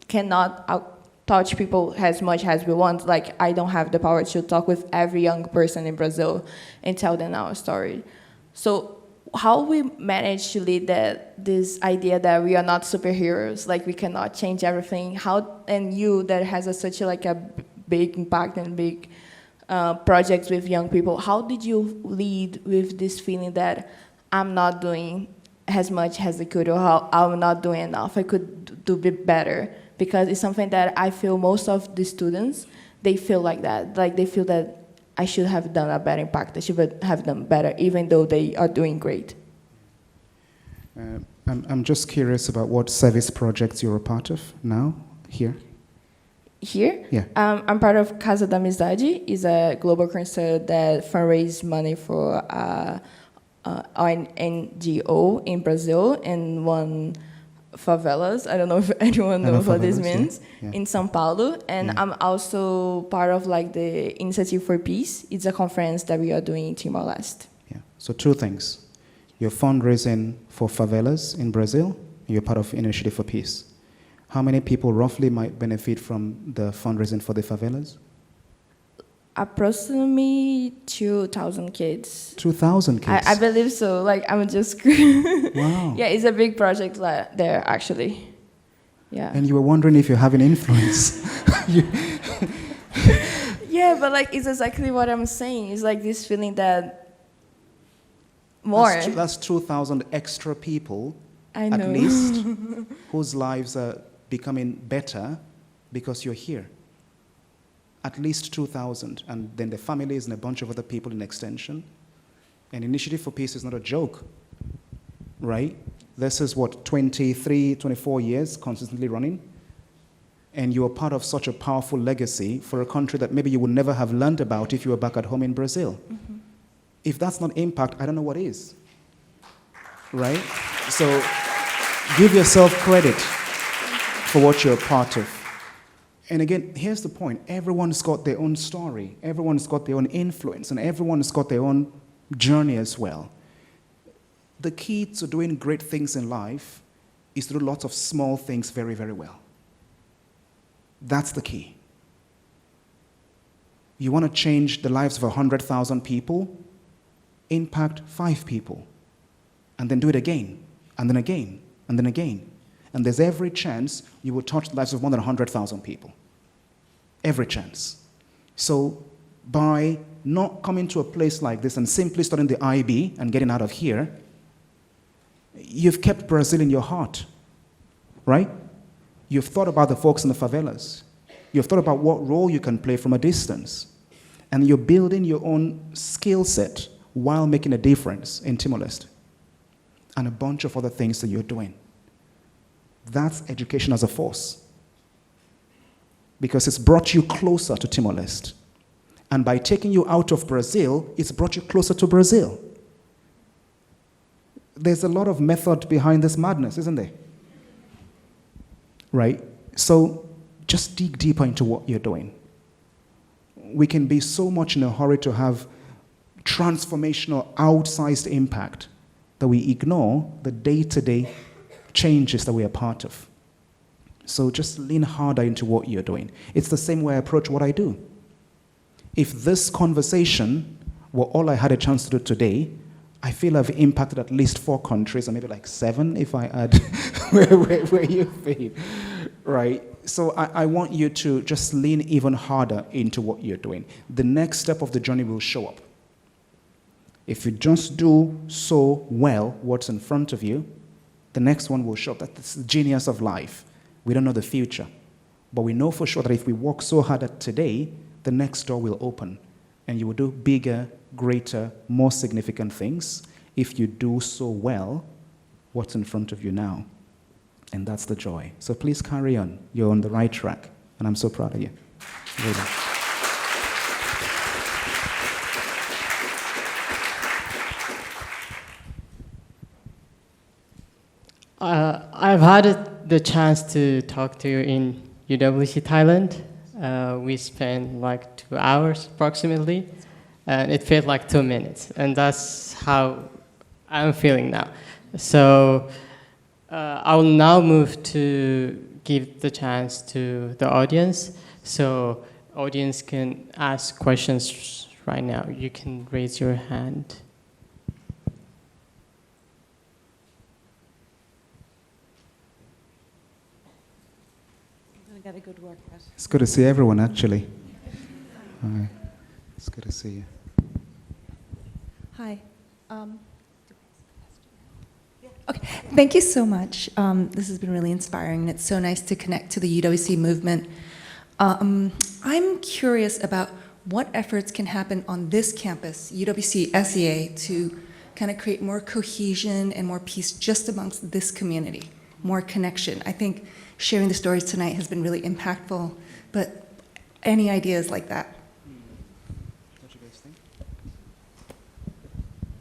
Speaker 6: cannot touch people as much as we want. I don't have the power to talk with every young person in Brazil and tell them our story. So how we manage to lead this idea that we are not superheroes, we cannot change everything. How, and you that has such a big impact and big projects with young people, how did you lead with this feeling that I'm not doing as much as I could, or how I'm not doing enough, I could do better? Because it's something that I feel most of the students, they feel like that. They feel that I should have done a better impact. I should have done better, even though they are doing great.
Speaker 2: I'm just curious about what service projects you're a part of now, here.
Speaker 6: Here?
Speaker 2: Yeah.
Speaker 6: I'm part of Casa da Amizade. It's a global concern that fundraises money for an NGO in Brazil and one favelas. I don't know if anyone knows what this means.
Speaker 2: Yeah.
Speaker 6: In São Paulo. And I'm also part of the Initiative for Peace. It's a conference that we are doing in Timor-Leste.
Speaker 2: Yeah. So 2 things. You're fundraising for favelas in Brazil, and you're part of Initiative for Peace. How many people roughly might benefit from the fundraising for the favelas?
Speaker 6: Approximately 2,000 kids.
Speaker 2: 2,000 kids?
Speaker 6: I believe so. I'm just...
Speaker 2: Wow.
Speaker 6: Yeah, it's a big project there, actually. Yeah.
Speaker 2: And you were wondering if you're having influence.
Speaker 6: Yeah, but it's exactly what I'm saying. It's this feeling that more.
Speaker 2: That's 2,000 extra people,
Speaker 6: I know.
Speaker 2: at least, whose lives are becoming better because you're here. at least 2,000, and then the families and a bunch of other people in extension. And Initiative for Peace is not a joke, right? This is what, 23, 24 years consistently running? And you are part of such a powerful legacy for a country that maybe you would never have learned about if you were back at home in Brazil. Mm-hmm. If that's not impact, I don't know what is, right? So give yourself credit for what you're a part of. And again, here's the point. Everyone's got their own story. Everyone's got their own influence, and everyone's got their own journey as well. The key to doing great things in life is to do lots of small things very, very well. That's the key. You want to change the lives of 100,000 people? Impact 5 people. And then do it again, and then again, and then again. And there's every chance you will touch the lives of more than 100,000 people. Every chance. So by not coming to a place like this and simply studying the IB and getting out of here, you've kept Brazil in your heart, right? You've thought about the folks in the favelas. You've thought about what role you can play from a distance. And you're building your own skill set while making a difference in Timor-Leste. And a bunch of other things that you're doing. That's education as a force. Because it's brought you closer to Timor-Leste. And by taking you out of Brazil, it's brought you closer to Brazil. There's a lot of method behind this madness, isn't there? Right? So just dig deeper into what you're doing. We can be so much in a hurry to have transformational, outsized impact that we ignore the day-to-day changes that we are part of. So just lean harder into what you're doing. It's the same way I approach what I do. If this conversation were all I had a chance to do today, I feel I've impacted at least 4 countries, or maybe like 7 if I add where you've been, right? So I want you to just lean even harder into what you're doing. The next step of the journey will show up. If you just do so well what's in front of you, the next one will show up. That's the genius of life. We don't know the future, but we know for sure that if we work so hard at today, the next door will open, and you will do bigger, greater, more significant things if you do so well what's in front of you now. And that's the joy. So please carry on. You're on the right track, and I'm so proud of you. Really.
Speaker 3: I've had the chance to talk to you in UWC, Thailand. We spent like 2 hours approximately, and it felt like 2 minutes. And that's how I'm feeling now. So I will now move to give the chance to the audience. So audience can ask questions right now. You can raise your hand.
Speaker 7: Got a good workout.
Speaker 2: It's good to see everyone, actually. Hi. It's good to see you.
Speaker 7: Hi. Okay. Thank you so much. This has been really inspiring, and it's so nice to connect to the UWC movement. I'm curious about what efforts can happen on this campus, UWC-SEA, to kind of create more cohesion and more peace just amongst this community, more connection. I think sharing the stories tonight has been really impactful, but any ideas like that?
Speaker 2: What you guys think?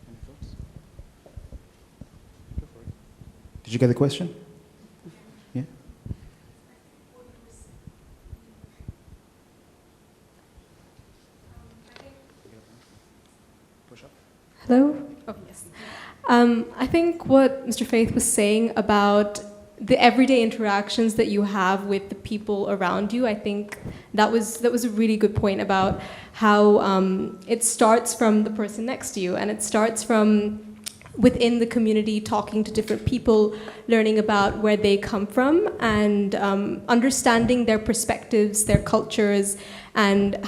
Speaker 2: Any thoughts? Go for it. Did you get the question? Yeah? Push up.
Speaker 4: Hello? Oh, yes. I think what Mr. Faith was saying about the everyday interactions that you have with the people around you, I think that was a really good point about how it starts from the person next to you, and it starts from within the community, talking to different people, learning about where they come from, and understanding their perspectives, their cultures, and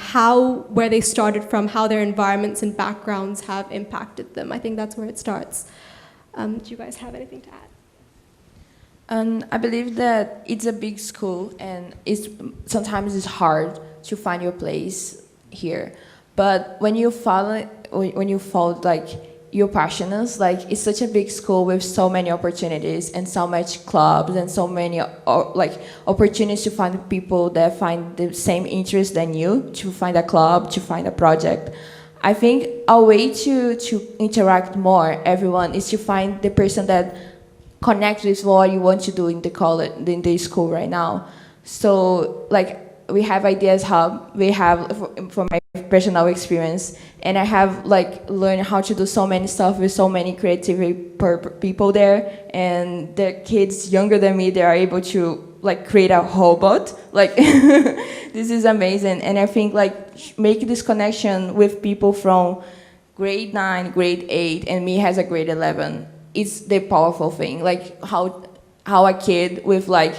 Speaker 4: where they started from, how their environments and backgrounds have impacted them. I think that's where it starts. Do you guys have anything to add?
Speaker 6: I believe that it's a big school, and sometimes it's hard to find your place here. But when you follow like your passions, like it's such a big school with so many opportunities and so much clubs and so many like opportunities to find people that find the same interest than you, to find a club, to find a project. I think a way to interact more, everyone, is to find the person that connects with what you want to do in the college, in the school right now. So like we have Ideas Hub, we have, for my personal experience, and I have like learned how to do so many stuff with so many creative people there, and the kids younger than me, they are able to like create a robot. Like this is amazing, and I think like make this connection with people from grade 9, grade 8, and me has a grade 11. It's the powerful thing, like how a kid with like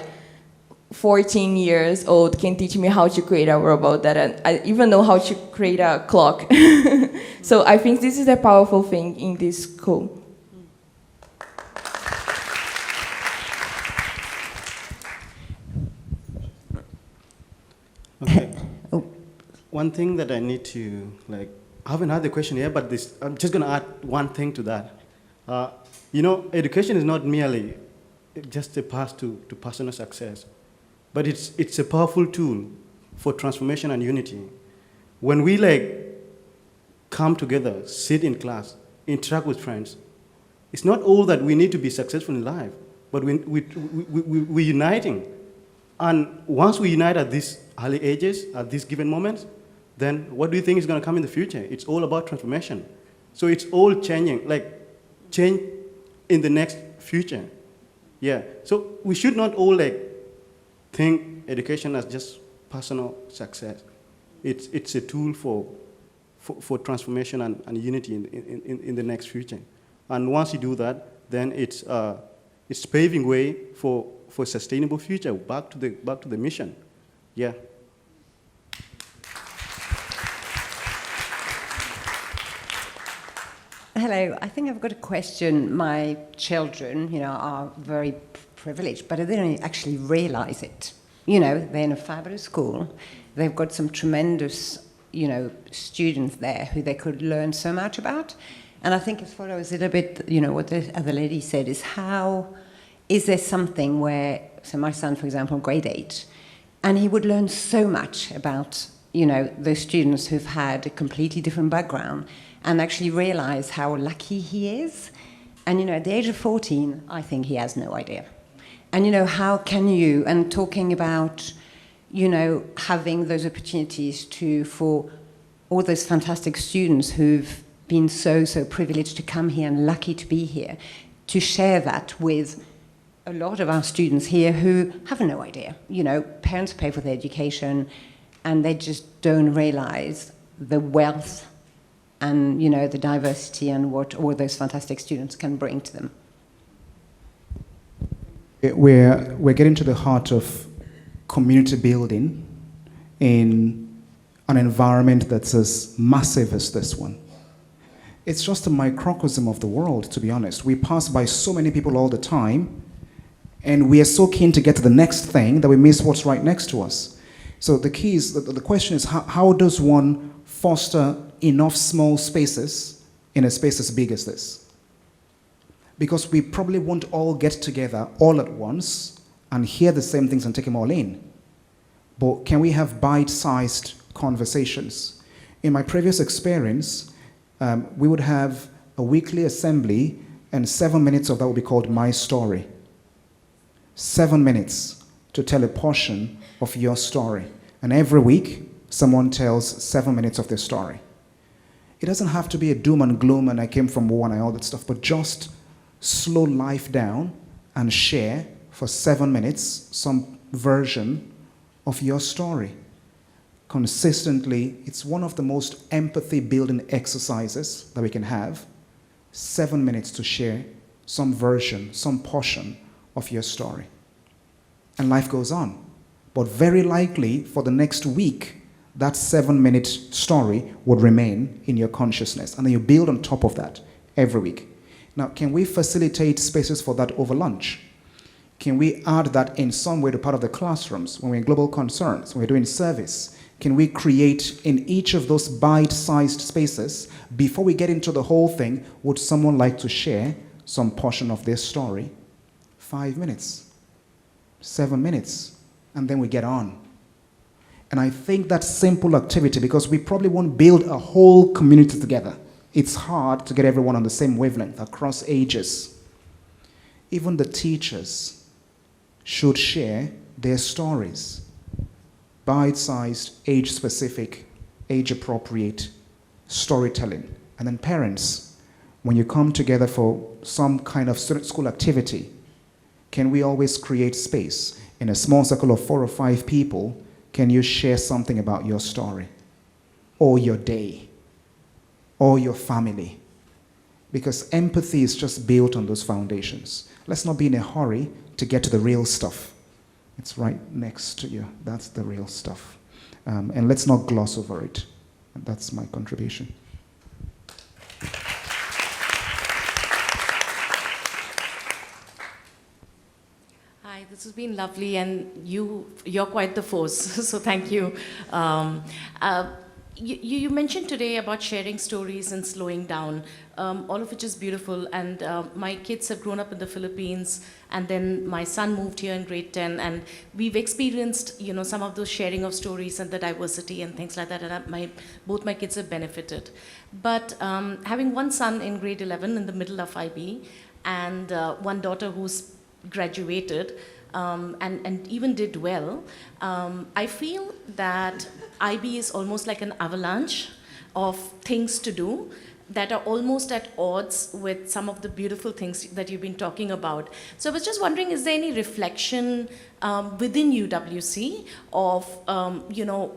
Speaker 6: 14 years old can teach me how to create a robot that I even know how to create a clock. So I think this is a powerful thing in this school.
Speaker 5: Okay. One thing that I need to, like, I haven't had the question here, but I'm just going to add one thing to that. You know, education is not merely just a path to personal success, but it's a powerful tool for transformation and unity. When we like come together, sit in class, interact with friends, it's not all that we need to be successful in life, but we're uniting. And once we unite at these early ages, at these given moments, then what do you think is going to come in the future? It's all about transformation. So it's all changing, like change in the next future. Yeah, so we should not all like think education as just personal success. It's a tool for transformation and unity in the next future. And once you do that, then it's paving way for a sustainable future, back to the mission. Yeah.
Speaker 8: Hello, I think I've got a question. My children, are very privileged, but they don't actually realize it. They're in a fabulous school. They've got some tremendous, students there who they could learn so much about. And I think it follows a little bit, what the other lady said, is there something where, so my son, for example, grade 8, and he would learn so much about, those students who've had a completely different background, and actually realize how lucky he is. And, at the age of 14, I think he has no idea. And, how can you, and talking about, having those opportunities for all those fantastic students who've been so privileged to come here and lucky to be here, to share that with a lot of our students here who have no idea. Parents pay for their education, and they just don't realize the wealth and, the diversity and what all those fantastic students can bring to them.
Speaker 2: We're getting to the heart of community building in an environment that's as massive as this one. It's just a microcosm of the world, to be honest. We pass by so many people all the time, and we are so keen to get to the next thing that we miss what's right next to us. So the key is, the question is, how does one foster enough small spaces in a space as big as this? Because we probably won't all get together all at once and hear the same things and take them all in. But can we have bite-sized conversations? In my previous experience, we would have a weekly assembly, and 7 minutes of that would be called My Story. 7 minutes to tell a portion of your story. And every week, someone tells 7 minutes of their story. It doesn't have to be a doom and gloom and I came from war and all that stuff, but just slow life down and share for 7 minutes some version of your story. Consistently, it's one of the most empathy-building exercises that we can have. 7 minutes to share some version, some portion of your story. And life goes on. But very likely, for the next week, that 7-minute story would remain in your consciousness. And then you build on top of that every week. Now, can we facilitate spaces for that over lunch? Can we add that in some way to part of the classrooms when we're in global concerns, when we're doing service? can we create in each of those bite-sized spaces? Before we get into the whole thing, would someone like to share some portion of their story? 5 minutes, 7 minutes, and then we get on. And I think that simple activity, because we probably won't build a whole community together. It's hard to get everyone on the same wavelength across ages. Even the teachers should share their stories. Bite-sized, age-specific, age-appropriate storytelling. And then parents, when you come together for some kind of school activity, can we always create space? In a small circle of 4 or 5 people, can you share something about your story? Or your day? Or your family? Because empathy is just built on those foundations. Let's not be in a hurry to get to the real stuff. It's right next to you. That's the real stuff. And let's not gloss over it. That's my contribution.
Speaker 9: Hi, this has been lovely, and you're quite the force, so thank you. You mentioned today about sharing stories and slowing down, all of which is beautiful. And my kids have grown up in the Philippines, and then my son moved here in grade 10, and we've experienced, some of those sharing of stories and the diversity and things like that. And both my kids have benefited. But having one son in grade 11 in the middle of IB, and one daughter who's graduated and even did well, I feel that IB is almost like an avalanche of things to do that are almost at odds with some of the beautiful things that you've been talking about. So I was just wondering, is there any reflection within UWC of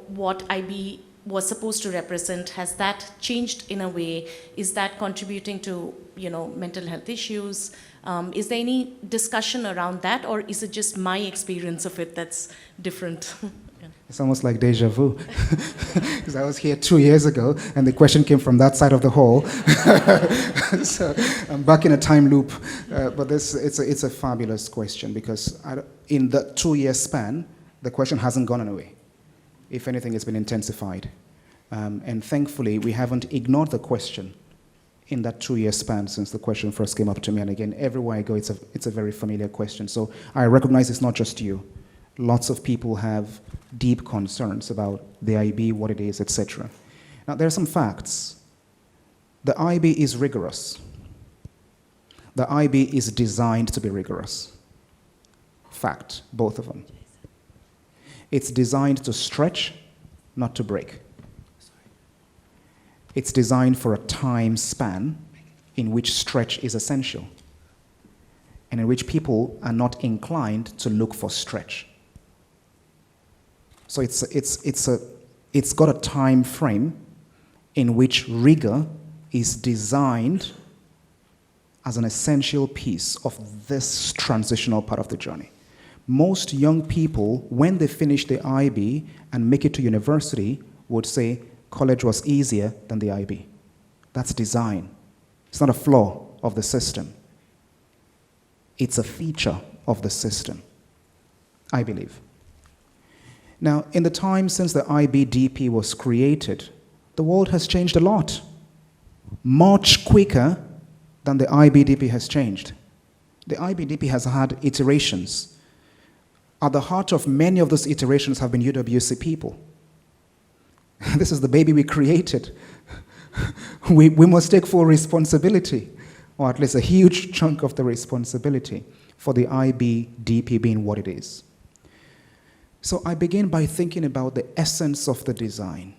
Speaker 9: what IB was supposed to represent? Has that changed in a way? Is that contributing to mental health issues? Is there any discussion around that, or is it just my experience of it that's different?
Speaker 2: It's almost like deja vu, because I was here 2 years ago, and the question came from that side of the hall. So I'm back in a time loop. But it's a fabulous question, because in the 2-year span, the question hasn't gone away. If anything, it's been intensified. And thankfully, we haven't ignored the question in that 2-year span since the question first came up to me. And again, everywhere I go, it's a very familiar question. So I recognize it's not just you. Lots of people have deep concerns about the IB, what it is, etc. Now, there are some facts. The IB is rigorous. The IB is designed to be rigorous. Fact, both of them. It's designed to stretch, not to break. It's designed for a time span in which stretch is essential, and in which people are not inclined to look for stretch. So it's got a time frame in which rigor is designed as an essential piece of this transitional part of the journey. Most young people, when they finish the IB and make it to university, would say college was easier than the IB. That's design. It's not a flaw of the system. It's a feature of the system, I believe. Now, in the time since the IBDP was created, the world has changed a lot, much quicker than the IBDP has changed. The IBDP has had iterations. At the heart of many of those iterations have been UWC people. This is the baby we created. We must take full responsibility, or at least a huge chunk of the responsibility for the IBDP being what it is. So I begin by thinking about the essence of the design.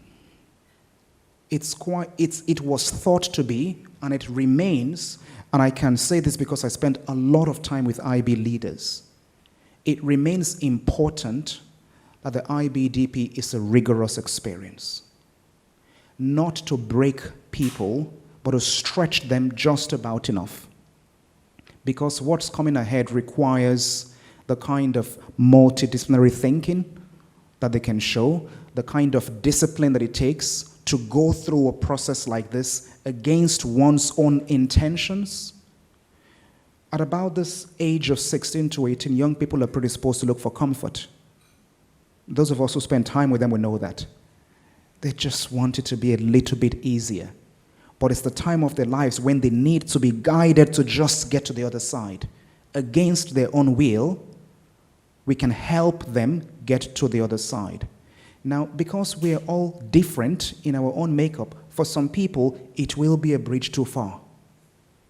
Speaker 2: It was thought to be, and it remains, and I can say this because I spent a lot of time with IB leaders. It remains important that the IBDP is a rigorous experience. Not to break people, but to stretch them just about enough. Because what's coming ahead requires the kind of multidisciplinary thinking that they can show, the kind of discipline that it takes to go through a process like this against one's own intentions. At about this age of 16 to 18, young people are predisposed to look for comfort. Those of us who spend time with them will know that. They just want it to be a little bit easier. But it's the time of their lives when they need to be guided to just get to the other side. Against their own will, we can help them get to the other side. Now, because we are all different in our own makeup, for some people, it will be a bridge too far.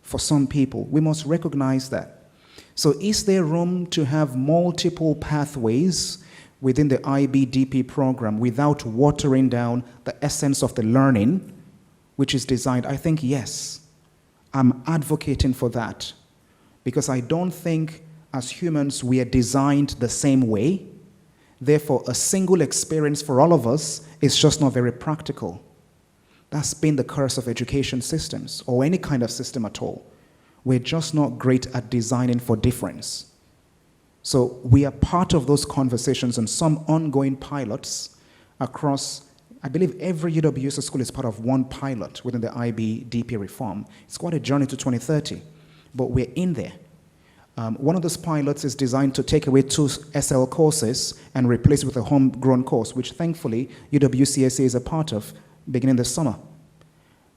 Speaker 2: For some people, we must recognize that. So is there room to have multiple pathways within the IBDP program without watering down the essence of the learning, which is designed? I think yes. I'm advocating for that because I don't think as humans we are designed the same way. Therefore, a single experience for all of us is just not very practical. That's been the curse of education systems or any kind of system at all. We're just not great at designing for difference. So we are part of those conversations and some ongoing pilots across, I believe every UWC school is part of one pilot within the IBDP reform. It's quite a journey to 2030, but we're in there. One of those pilots is designed to take away 2 SL courses and replace it with a homegrown course, which thankfully Uwcsea is a part of beginning this summer.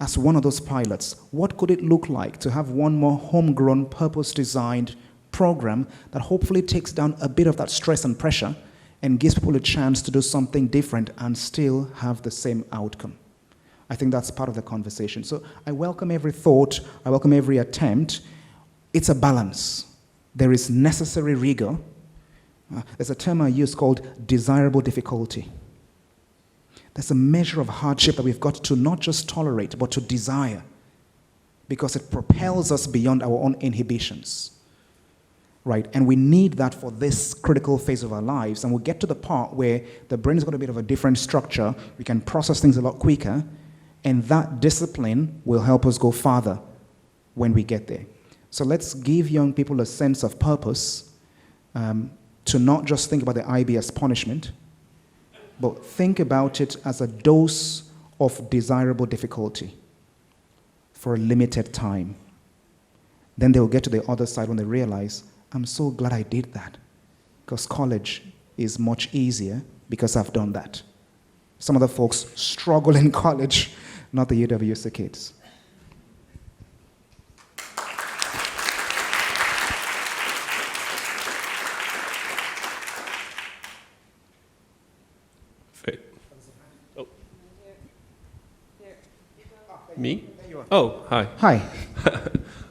Speaker 2: As one of those pilots, what could it look like to have one more homegrown, purpose-designed program that hopefully takes down a bit of that stress and pressure and gives people a chance to do something different and still have the same outcome? I think that's part of the conversation. So I welcome every thought, I welcome every attempt. It's a balance. There is necessary rigor. There's a term I use called desirable difficulty. There's a measure of hardship that we've got to not just tolerate, but to desire, because it propels us beyond our own inhibitions, right? And we need that for this critical phase of our lives. And we'll get to the part where the brain has got a bit of a different structure. We can process things a lot quicker, and that discipline will help us go farther when we get there. So let's give young people a sense of purpose, to not just think about the IB as punishment, but think about it as a dose of desirable difficulty for a limited time. Then they'll get to the other side when they realize, I'm so glad I did that, because college is much easier because I've done that. Some of the folks struggle in college, not the UWC kids.
Speaker 10: Me? Oh, hi.
Speaker 2: Hi.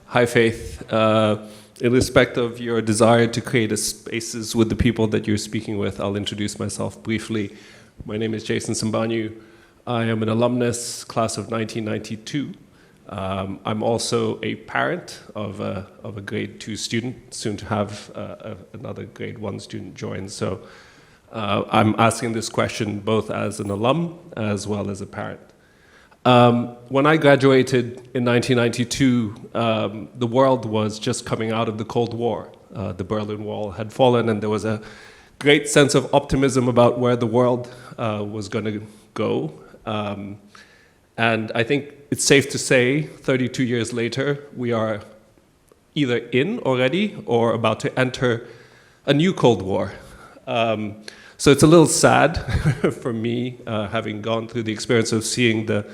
Speaker 10: Hi, Faith. In respect of your desire to create a spaces with the people that you're speaking with, I'll introduce myself briefly. My name is Jason Sambanyu. I am an alumnus, class of 1992. I'm also a parent of a grade 2 student, soon to have another grade 1 student join. So I'm asking this question both as an alum as well as a parent. When I graduated in 1992, the world was just coming out of the Cold War. The Berlin Wall had fallen, and there was a great sense of optimism about where the world was going to go. And I think it's safe to say, 32 years later, we are either in already or about to enter a new Cold War. So it's a little sad for me, having gone through the experience of seeing the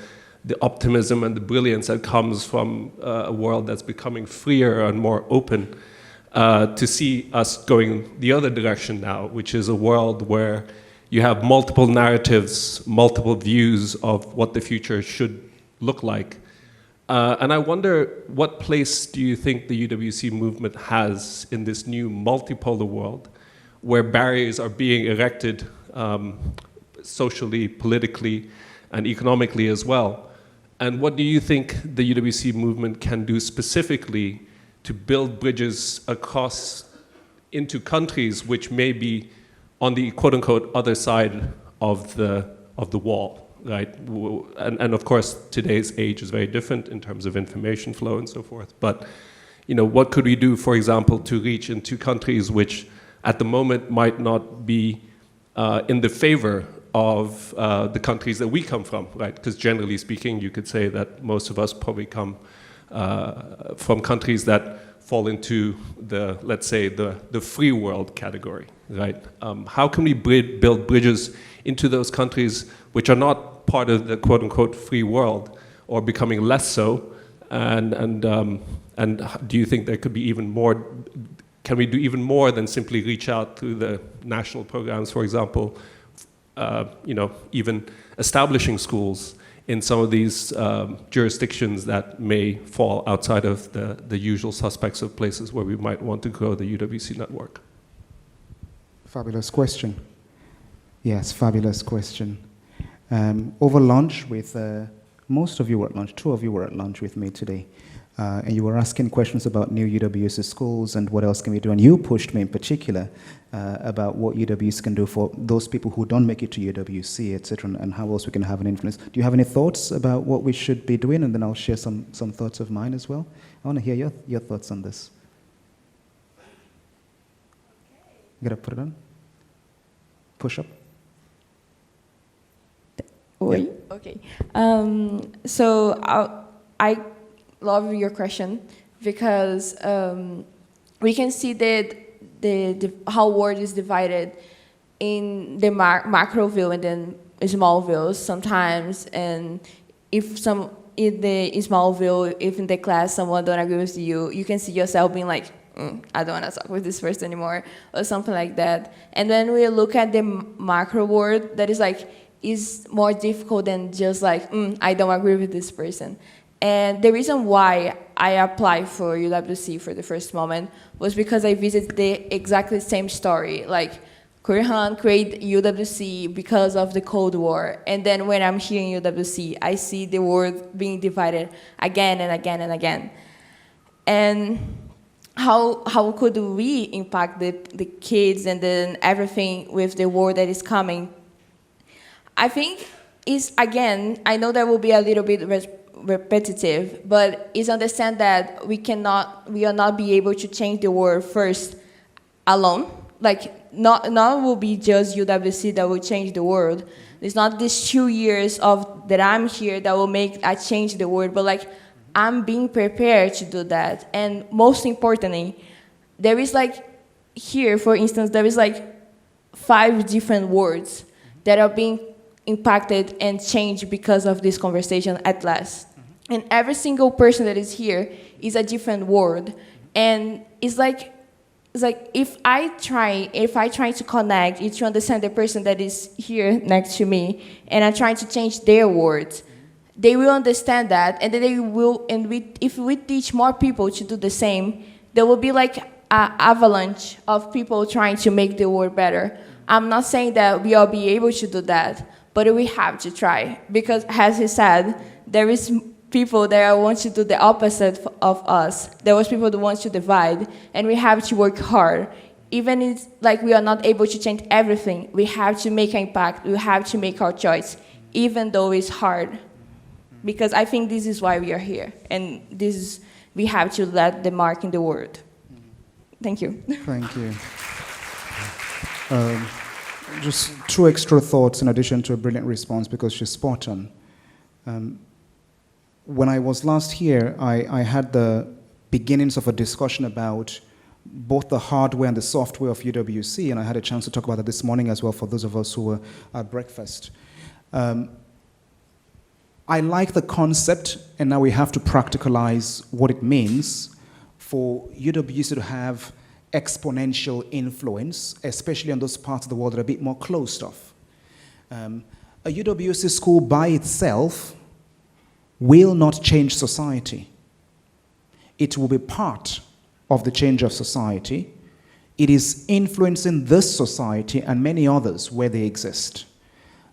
Speaker 10: optimism and the brilliance that comes from a world that's becoming freer and more open, to see us going the other direction now, which is a world where you have multiple narratives, multiple views of what the future should look like. And I wonder, what place do you think the UWC movement has in this new multipolar world where barriers are being erected socially, politically, and economically as well? And what do you think the UWC movement can do specifically to build bridges across into countries which may be on the quote-unquote other side of the wall, right? And of course, today's age is very different in terms of information flow and so forth. But what could we do, for example, to reach into countries which at the moment might not be in the favor of the countries that we come from, right? Because generally speaking, you could say that most of us probably come from countries that fall into the, let's say, the free world category, right? How can we build bridges into those countries which are not part of the quote-unquote free world, or becoming less so? And do you think there could be even more? Can we do even more than simply reach out through the national programs, for example? Even establishing schools in some of these jurisdictions that may fall outside of the usual suspects of places where we might want to grow the UWC network?
Speaker 2: Fabulous question. Yes, fabulous question. Over lunch with, most of you were at lunch, 2 of you were at lunch with me today, and you were asking questions about new UWC schools and what else can we do, and you pushed me in particular about what UWC can do for those people who don't make it to UWC, etc., and how else we can have an influence. Do you have any thoughts about what we should be doing? And then I'll share some thoughts of mine as well. I want to hear your thoughts on this. You gotta put it on. Push up.
Speaker 6: Yeah. Okay. So I love your question because we can see that how world is divided in the macro view and then small views sometimes. And if in the small view, if in the class someone don't agree with you, you can see yourself being like, I don't want to talk with this person anymore, or something like that. And then we look at the macro world, that is more difficult than just like, I don't agree with this person. And the reason why I applied for UWC for the first moment was because I visited the exactly same story. Like, Kurhan created UWC because of the Cold War. And then when I'm here in UWC, I see the world being divided again and again and again. And how could we impact the kids and then everything with the war that is coming? I think again, I know that will be a little bit repetitive, but is understand that we will not be able to change the world first alone. Like, not will be just UWC that will change the world. It's not these 2 years that I'm here that will make I change the world, but like, I'm being prepared to do that. And most importantly, there is here, for instance, there is 5 different words that are being impacted and changed because of this conversation at last. And every single person that is here is a different word. And it's like if I try to connect, if you understand the person that is here next to me, and I try to change their words, they will understand that, and then they will. And if we teach more people to do the same, there will be like an avalanche of people trying to make the world better. I'm not saying that we all be able to do that, but we have to try, because as he said, there is people that want to do the opposite of us. There was people that want to divide, and we have to work hard. Even if we are not able to change everything, we have to make an impact. We have to make our choice, even though it's hard. Because I think this is why we are here, and we have to let the mark in the world. Thank you.
Speaker 2: Thank you. Just 2 extra thoughts in addition to a brilliant response, because she's spot on. When I was last here, I had the beginnings of a discussion about both the hardware and the software of UWC, and I had a chance to talk about that this morning as well for those of us who were at breakfast. I like the concept, and now we have to practicalize what it means for UWC to have exponential influence, especially on those parts of the world that are a bit more closed off. A UWC school by itself will not change society. It will be part of the change of society. It is influencing this society and many others where they exist.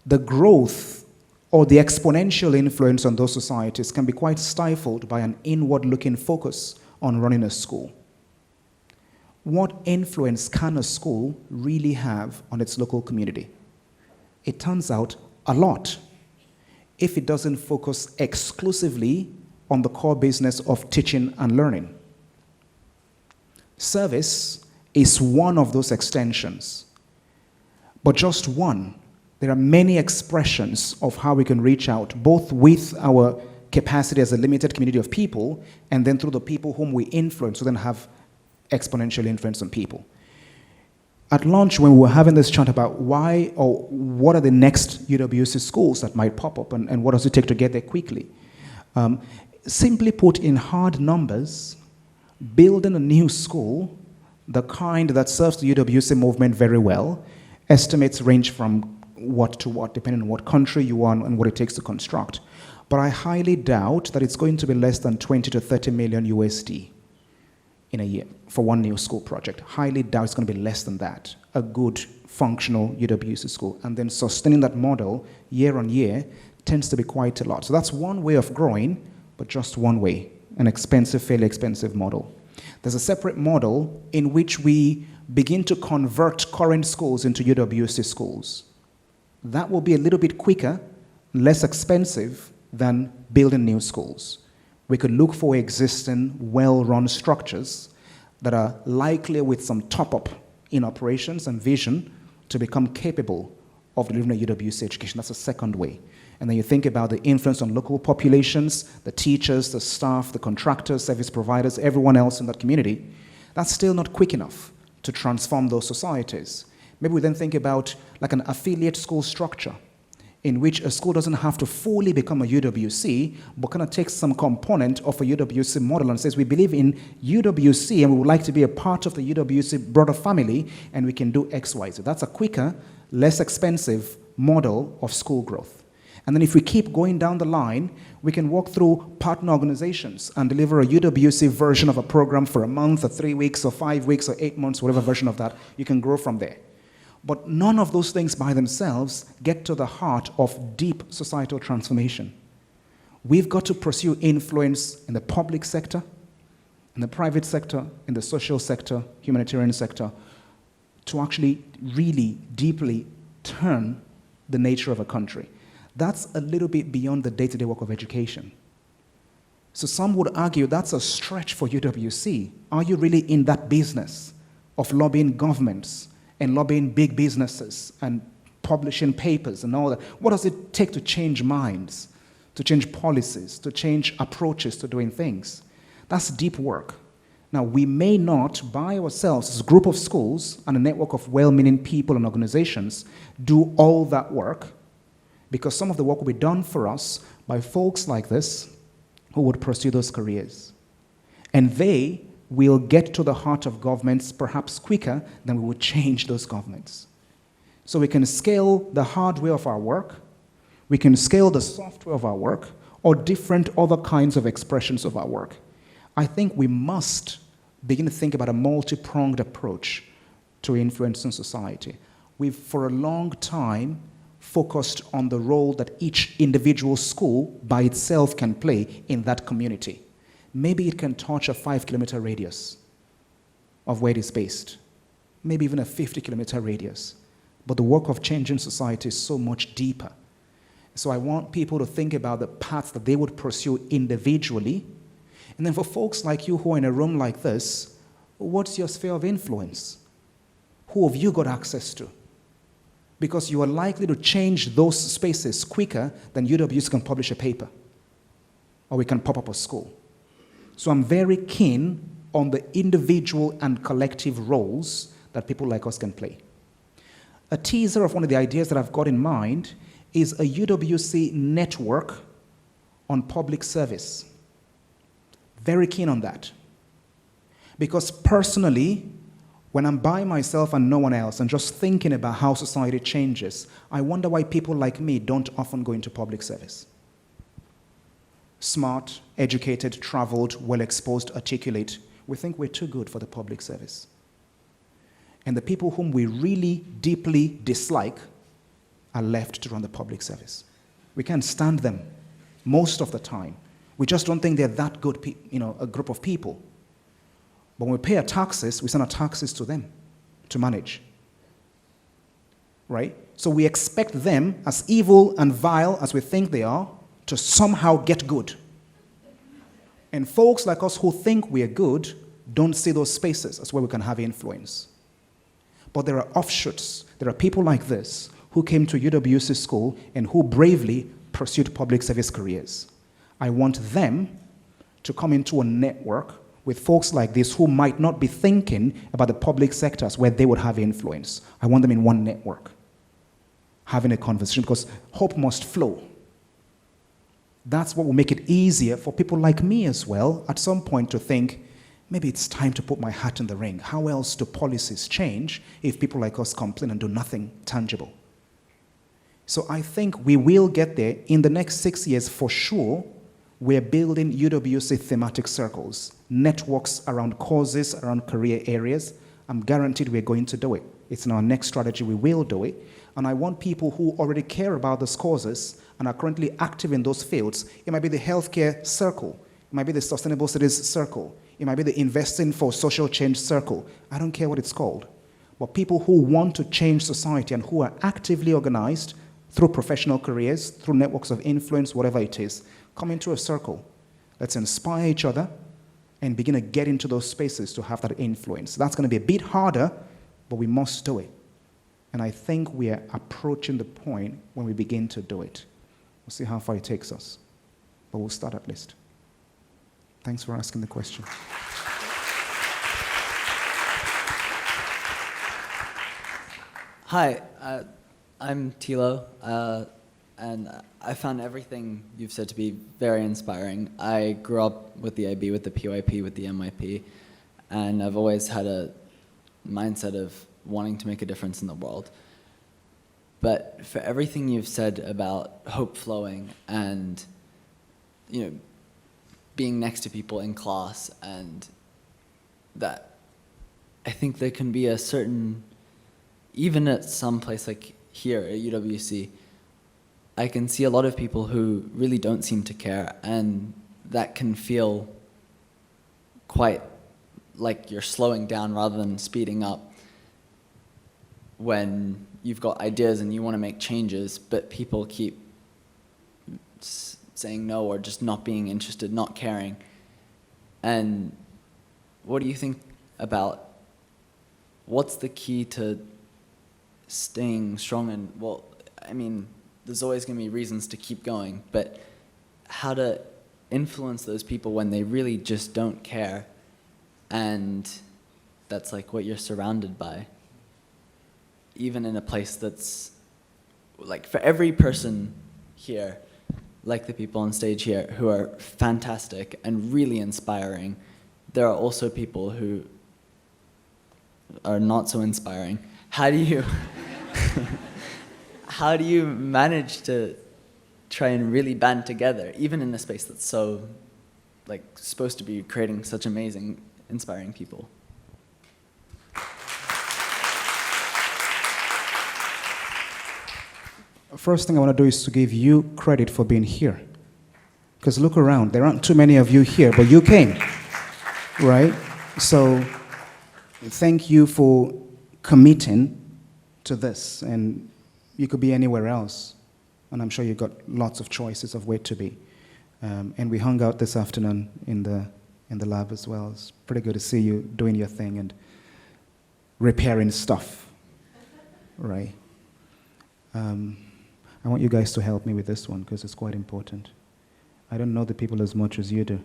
Speaker 2: The growth or the exponential influence on those societies can be quite stifled by an inward-looking focus on running a school. What influence can a school really have on its local community? It turns out a lot, if it doesn't focus exclusively on the core business of teaching and learning. Service is one of those extensions, but just one. There are many expressions of how we can reach out, both with our capacity as a limited community of people, and then through the people whom we influence, who then have exponential influence on people. at lunch, when we were having this chat about why or what are the next UWC schools that might pop up and what does it take to get there quickly, simply put in hard numbers, building a new school, the kind that serves the UWC movement very well, estimates range from what to what, depending on what country you are and what it takes to construct. But I highly doubt that it's going to be less than 20 to 30 million USD in a year for one new school project. Highly doubt it's going to be less than that, a good, functional UWC school. And then sustaining that model year on year tends to be quite a lot. So that's one way of growing, but just one way, an expensive, fairly expensive model. There's a separate model in which we begin to convert current schools into UWC schools. That will be a little bit quicker, less expensive than building new schools. We could look for existing well-run structures that are likely with some top-up in operations and vision to become capable of delivering a UWC education. That's a second way. And then you think about the influence on local populations, the teachers, the staff, the contractors, service providers, everyone else in that community. That's still not quick enough to transform those societies. Maybe we then think about like an affiliate school structure in which a school doesn't have to fully become a UWC, but kind of takes some component of a UWC model and says, we believe in UWC and we would like to be a part of the UWC broader family, and we can do X, Y, Z. That's a quicker, less expensive model of school growth. And then if we keep going down the line, we can walk through partner organizations and deliver a UWC version of a program for a month or 3 weeks or 5 weeks or 8 months, whatever version of that. You can grow from there. But none of those things by themselves get to the heart of deep societal transformation. We've got to pursue influence in the public sector, in the private sector, in the social sector, humanitarian sector, to actually really deeply turn the nature of a country. That's a little bit beyond the day-to-day work of education. So some would argue that's a stretch for UWC. Are you really in that business of lobbying governments and lobbying big businesses and publishing papers and all that? What does it take to change minds, to change policies, to change approaches to doing things? That's deep work. Now, we may not, by ourselves, as a group of schools and a network of well-meaning people and organizations, do all that work, because some of the work will be done for us by folks like this who would pursue those careers. And they will get to the heart of governments perhaps quicker than we would change those governments. So we can scale the hardware of our work, we can scale the software of our work, or different other kinds of expressions of our work. I think we must begin to think about a multi-pronged approach to influencing society. We've, for a long time, focused on the role that each individual school by itself can play in that community. Maybe it can touch a 5-kilometer radius of where it is based, maybe even a 50-kilometer radius. But the work of changing society is so much deeper. So I want people to think about the paths that they would pursue individually. And then for folks like you who are in a room like this, what's your sphere of influence? Who have you got access to? Because you are likely to change those spaces quicker than UWC can publish a paper, or we can pop up a school. So I'm very keen on the individual and collective roles that people like us can play. A teaser of one of the ideas that I've got in mind is a UWC network on public service. Very keen on that. Because personally, when I'm by myself and no one else and just thinking about how society changes, I wonder why people like me don't often go into public service. Smart, educated, traveled, well-exposed, articulate, we think we're too good for the public service. And the people whom we really deeply dislike are left to run the public service. We can't stand them most of the time. We just don't think they're that good, a group of people. But when we pay our taxes, we send our taxes to them to manage. Right? So we expect them, as evil and vile as we think they are, to somehow get good. And folks like us who think we are good don't see those spaces as where we can have influence. But there are offshoots. There are people like this who came to UWC school and who bravely pursued public service careers. I want them to come into a network with folks like this who might not be thinking about the public sectors where they would have influence. I want them in one network, having a conversation, because hope must flow. That's what will make it easier for people like me as well at some point to think, maybe it's time to put my hat in the ring. How else do policies change if people like us complain and do nothing tangible? So I think we will get there in the next 6 years for sure. We're building UWC thematic circles, networks around causes, around career areas. I'm guaranteed we're going to do it. It's in our next strategy, we will do it. And I want people who already care about those causes and are currently active in those fields. It might be the healthcare circle. It might be the sustainable cities circle. It might be the investing for social change circle. I don't care what it's called. But people who want to change society and who are actively organized through professional careers, through networks of influence, whatever it is, come into a circle. Let's inspire each other and begin to get into those spaces to have that influence. That's going to be a bit harder, but we must do it. And I think we are approaching the point when we begin to do it. We'll see how far it takes us, but we'll start at least. Thanks for asking the question.
Speaker 11: Hi, I'm Tilo, and I found everything you've said to be very inspiring. I grew up with the IB, with the PYP, with the MYP, and I've always had a mindset of wanting to make a difference in the world. But for everything you've said about hope flowing and, you know, being next to people in class, and that, I think there can be a certain, even at some place like here at UWC, I can see a lot of people who really don't seem to care, and that can feel quite like you're slowing down rather than speeding up when you've got ideas and you want to make changes, but people keep saying no or just not being interested, not caring. And what do you think about what's the key to staying strong? And, well, I mean, there's always going to be reasons to keep going, but how to influence those people when they really just don't care, and that's like what you're surrounded by, even in a place that's like, for every person here, like the people on stage here who are fantastic and really inspiring, there are also people who are not so inspiring. How do you how do you manage to try and really band together, even in a space that's so, like, supposed to be creating such amazing, inspiring people?
Speaker 2: First thing I want to do is to give you credit for being here. Because look around, there aren't too many of you here, but you came, right? So thank you for committing to this. And you could be anywhere else, and I'm sure you've got lots of choices of where to be. And we hung out this afternoon in the lab as well. It's pretty good to see you doing your thing and repairing stuff, right? I want you guys to help me with this one because it's quite important. I don't know the people as much as you do.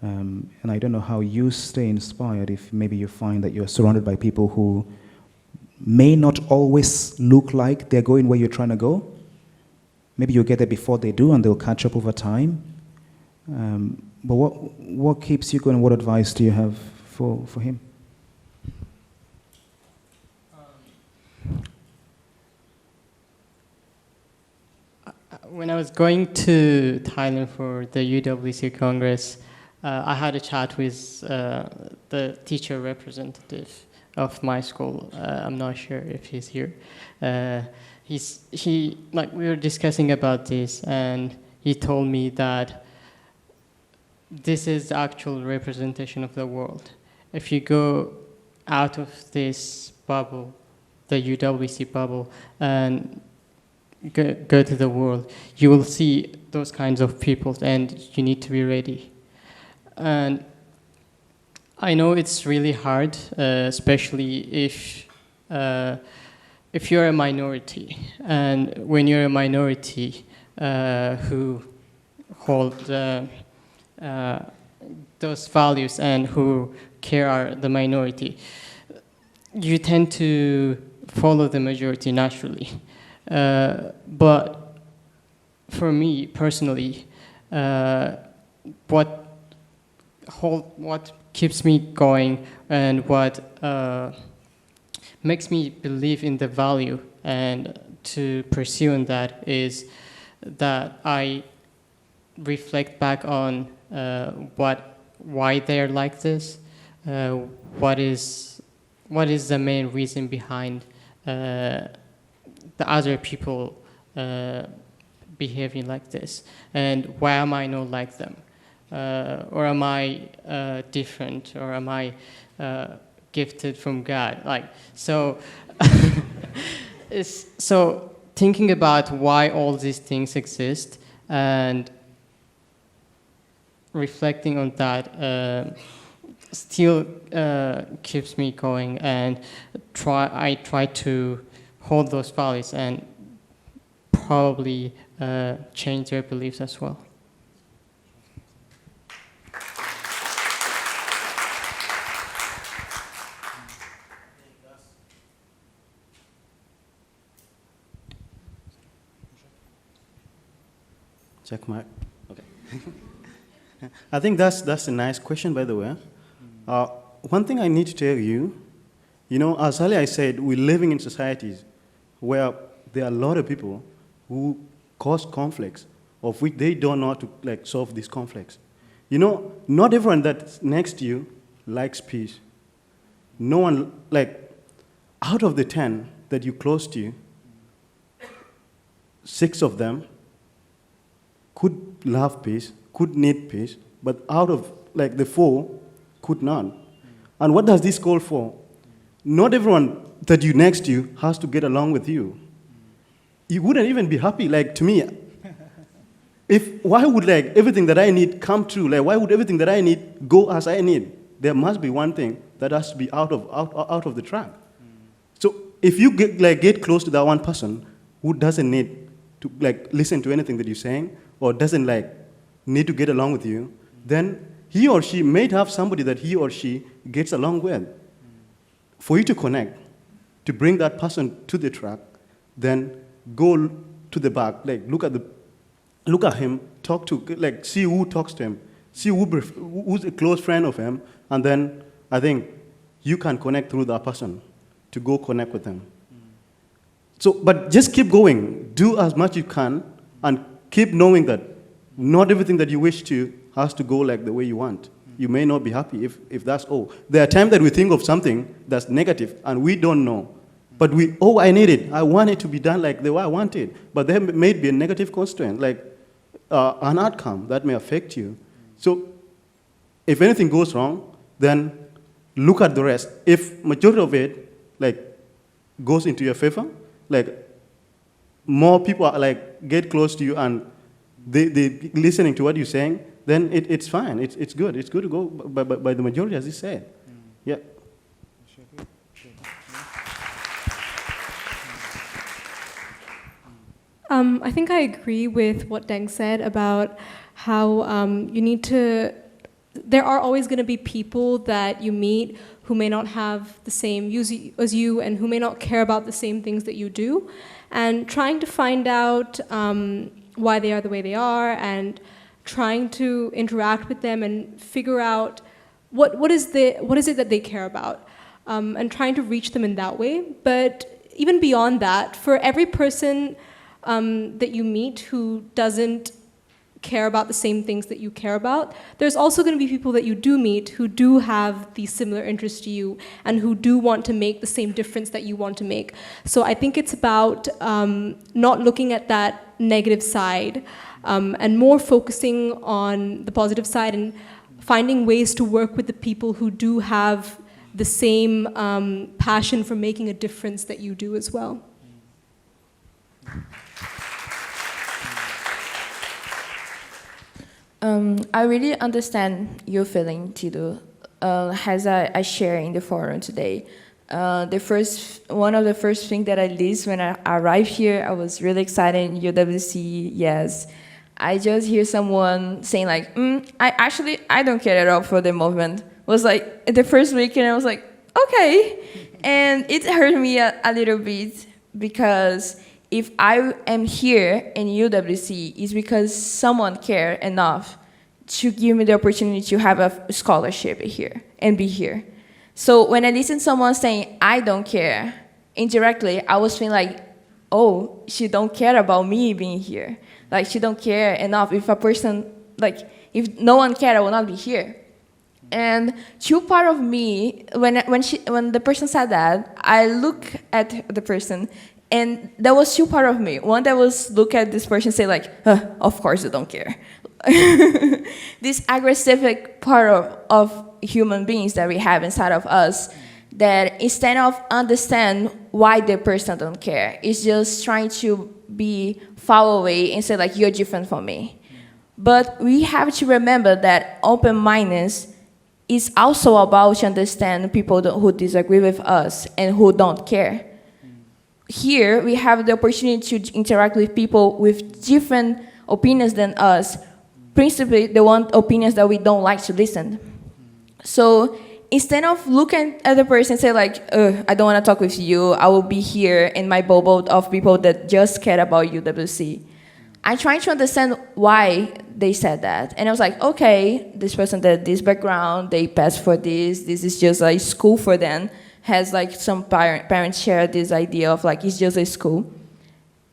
Speaker 2: And I don't know how you stay inspired if maybe you find that you're surrounded by people who may not always look like they're going where you're trying to go. Maybe you'll get there before they do and they'll catch up over time. But what keeps you going? What advice do you have for him?
Speaker 3: When I was going to Thailand for the UWC Congress, I had a chat with the teacher representative of my school. I'm not sure if he's here. We were discussing about this, and he told me that this is the actual representation of the world. If you go out of this bubble, the UWC bubble, and go to the world, you will see those kinds of people, and you need to be ready. And I know it's really hard, especially if you're a minority. And when you're a minority who hold those values and who care the minority, you tend to follow the majority naturally. But for me personally, what keeps me going and what makes me believe in the value and to pursue in that is that I reflect back on why they're like this, what is the main reason behind the other people behaving like this, and why am I not like them, or am I different, or am I gifted from God? Like so. So thinking about why all these things exist and reflecting on that still keeps me going, and I try to hold those values and probably change their beliefs as well.
Speaker 5: Check mark. Okay. I think that's a nice question, by the way. One thing I need to tell you, as earlier I said, we're living in societies where there are a lot of people who cause conflicts, of which they don't know how to solve these conflicts. Not everyone that's next to you likes peace. No one, out of the 10 that you close to, 6 of them could love peace, could need peace, but out of the 4 could not. And what does this call for? Not everyone that you next to has to get along with you. You wouldn't even be happy, to me. Why would everything that I need come true? Why would everything that I need go as I need? There must be one thing that has to be out of the track. So if you get close to that one person who doesn't need to listen to anything that you're saying, or doesn't need to get along with you, then he or she may have somebody that he or she gets along with. For you to connect, to bring that person to the track, then go to the back, look at him, talk to, see who talks to him, see who's a close friend of him, and then I think you can connect through that person to go connect with them. So, but just keep going, do as much you can, and keep knowing that not everything that you wish to has to go the way you want. You may not be happy if that's all. There are times that we think of something that's negative and we don't know. But I need it. I want it to be done the way I want it. But there may be a negative constraint, an outcome that may affect you. So if anything goes wrong, then look at the rest. If majority of it goes into your favor, more people get close to you and they listening to what you're saying, then it's fine. It's good. It's good to go by the majority, as you said. Yeah.
Speaker 4: I think I agree with what Deng said about how you need to. There are always going to be people that you meet who may not have the same views as you and who may not care about the same things that you do. And trying to find out why they are the way they are, and trying to interact with them and figure out what is it that they care about, and trying to reach them in that way. But even beyond that, for every person that you meet who doesn't care about the same things that you care about, there's also going to be people that you do meet who do have these similar interests to you and who do want to make the same difference that you want to make. So I think it's about not looking at that negative side and more focusing on the positive side and finding ways to work with the people who do have the same passion for making a difference that you do as well.
Speaker 6: I really understand your feeling, Tito, as I share in the forum today. One of the first things that I listened when I arrived here, I was really excited. UWC, yes. I just hear someone saying like, I don't care at all for the movement. Was like the first weekend I was like, okay, and it hurt me a little bit because if I am here in UWC, it's because someone cared enough to give me the opportunity to have a scholarship here and be here. So when I listen to someone saying, I don't care, indirectly, I was feeling like, oh, she don't care about me being here. Like, she don't care enough. If a person, like, if no one cared, I will not be here. And two part of me, when the person said that, I look at the person, and there was two part of me. One that was look at this person and say like, of course you don't care. This aggressive part of human beings that we have inside of us, that instead of understand why the person don't care, is just trying to be far away and say like, you're different from me. But we have to remember that open-mindedness is also about to understand people who disagree with us and who don't care. Here, we have the opportunity to interact with people with different opinions than us, principally the one opinions that we don't like to listen. So instead of looking at the person and say like, I don't want to talk with you, I will be here in my bubble of people that just care about UWC. I'm trying to understand why they said that. And I was like, okay, this person had this background, they passed for this is just a school for them, has like some parents share this idea of like, it's just a school.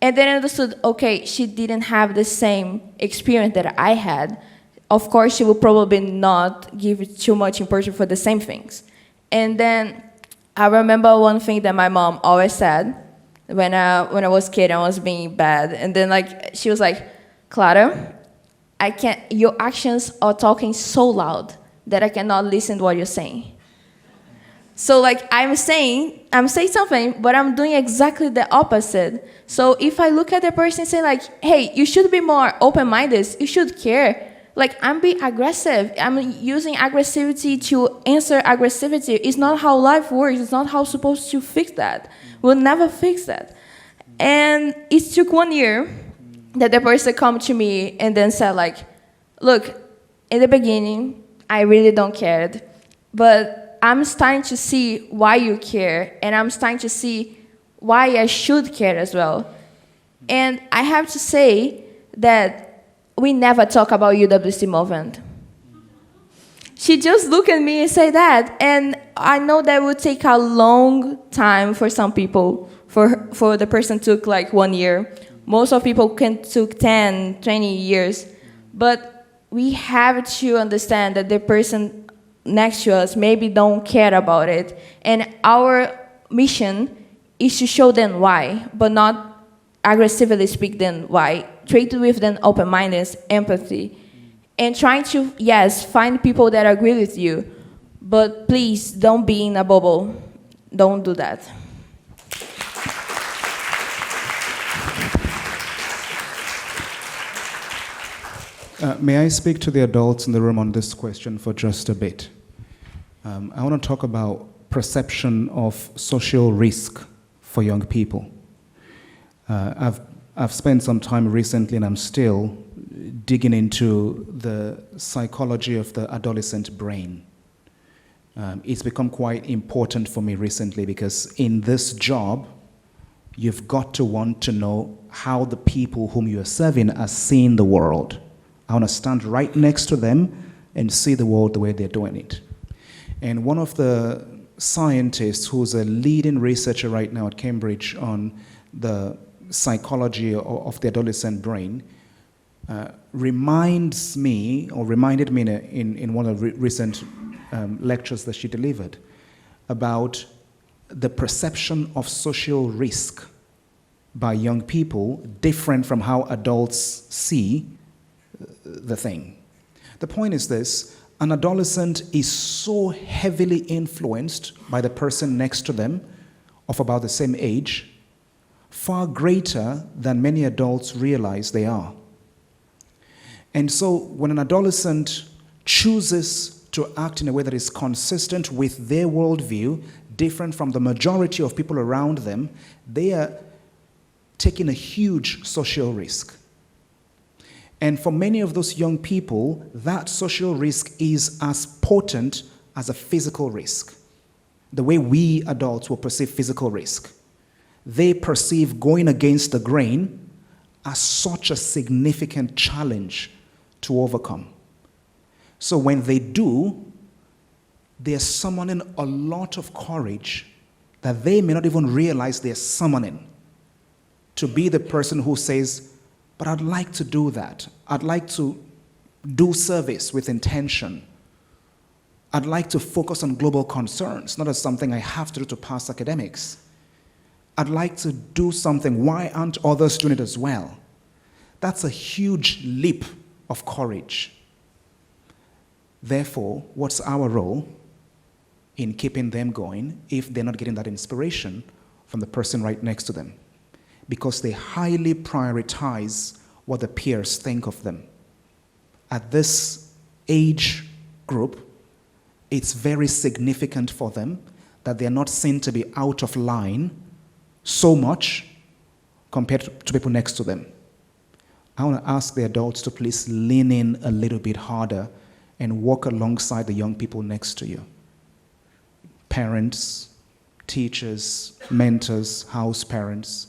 Speaker 6: And then I understood, okay, she didn't have the same experience that I had. Of course, she will probably not give too much importance for the same things. And then I remember one thing that my mom always said when I was a kid, I was being bad. And then like, she was like, Clara, your actions are talking so loud that I cannot listen to what you're saying. So like, I'm saying something, but I'm doing exactly the opposite. So if I look at the person and say like, hey, you should be more open-minded, you should care. Like, I'm being aggressive. I'm using aggressivity to answer aggressivity. It's not how life works. It's not how we're supposed to fix that. We'll never fix that. And it took 1 year that the person come to me and then said like, look, in the beginning, I really don't care, but I'm starting to see why you care, and I'm starting to see why I should care as well. And I have to say that we never talk about UWC movement. She just looked at me and said that, and I know that would take a long time for some people. For the person took like 1 year. Most of people took 10, 20 years. But we have to understand that the person next to us maybe don't care about it. And our mission is to show them why, but not aggressively speak them why. Treat with them open-mindedness, empathy, and trying to, yes, find people that agree with you, but please don't be in a bubble. Don't do that.
Speaker 2: May I speak to the adults in the room on this question for just a bit? I want to talk about perception of social risk for young people. I've spent some time recently, and I'm still digging into the psychology of the adolescent brain. It's become quite important for me recently because in this job, you've got to want to know how the people whom you are serving are seeing the world. I want to stand right next to them and see the world the way they're doing it. And one of the scientists who's a leading researcher right now at Cambridge on the psychology of the adolescent brain reminded me in one of the recent lectures that she delivered about the perception of social risk by young people different from how adults see the thing. The point is this: an adolescent is so heavily influenced by the person next to them of about the same age, far greater than many adults realize they are. And so when an adolescent chooses to act in a way that is consistent with their worldview, different from the majority of people around them, they are taking a huge social risk. And for many of those young people, that social risk is as potent as a physical risk. The way we adults will perceive physical risk. They perceive going against the grain as such a significant challenge to overcome. So when they do, they're summoning a lot of courage that they may not even realize they're summoning to be the person who says, but I'd like to do that. I'd like to do service with intention. I'd like to focus on global concerns, not as something I have to do to pass academics. I'd like to do something. Why aren't others doing it as well? That's a huge leap of courage. Therefore, what's our role in keeping them going if they're not getting that inspiration from the person right next to them? Because they highly prioritize what the peers think of them. At this age group, it's very significant for them that they're not seen to be out of line so much compared to people next to them. I want to ask the adults to please lean in a little bit harder and walk alongside the young people next to you. Parents, teachers, mentors, house parents,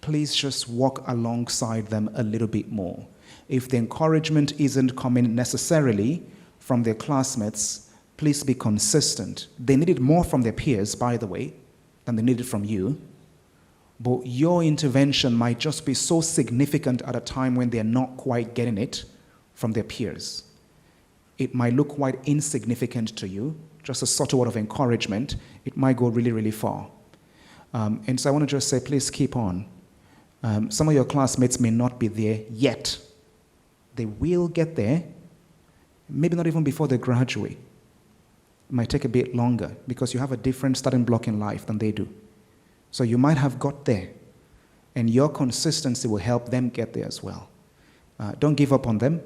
Speaker 2: please just walk alongside them a little bit more. If the encouragement isn't coming necessarily from their classmates, please be consistent. They need it more from their peers, by the way, than they need it from you. But your intervention might just be so significant at a time when they're not quite getting it from their peers. It might look quite insignificant to you, just a subtle word of encouragement. It might go really, really far. And so I want to just say, please keep on. Some of your classmates may not be there yet. They will get there, maybe not even before they graduate. It might take a bit longer because you have a different starting block in life than they do. So you might have got there, and your consistency will help them get there as well. Don't give up on them,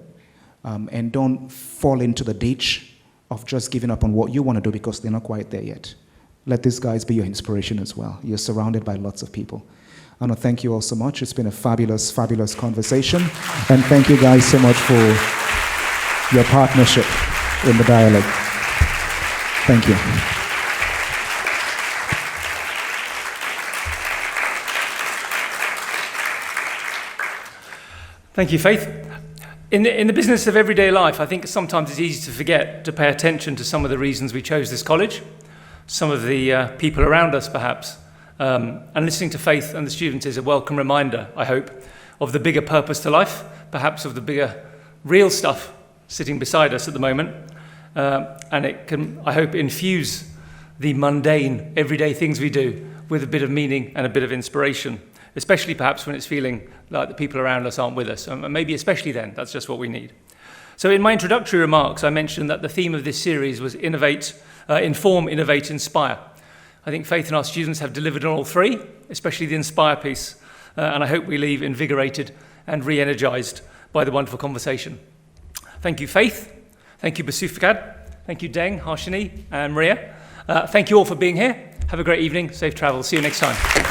Speaker 2: and don't fall into the ditch of just giving up on what you want to do because they're not quite there yet. Let these guys be your inspiration as well. You're surrounded by lots of people. I want to thank you all so much. It's been a fabulous, fabulous conversation. And thank you guys so much for your partnership in the dialogue. Thank you.
Speaker 1: Thank you, Faith. In the business of everyday life, I think sometimes it's easy to forget to pay attention to some of the reasons we chose this college, some of the people around us perhaps. And listening to Faith and the students is a welcome reminder, I hope, of the bigger purpose to life, perhaps of the bigger real stuff sitting beside us at the moment. And it can, I hope, infuse the mundane, everyday things we do with a bit of meaning and a bit of inspiration, especially perhaps when it's feeling like the people around us aren't with us. And maybe especially then, that's just what we need. So in my introductory remarks, I mentioned that the theme of this series was inform, innovate, inspire. I think Faith and our students have delivered on all three, especially the inspire piece. And I hope we leave invigorated and re-energized by the wonderful conversation. Thank you, Faith. Thank you, Basufikad. Thank you, Deng, Harshini, and Maria. Thank you all for being here. Have a great evening. Safe travels. See you next time.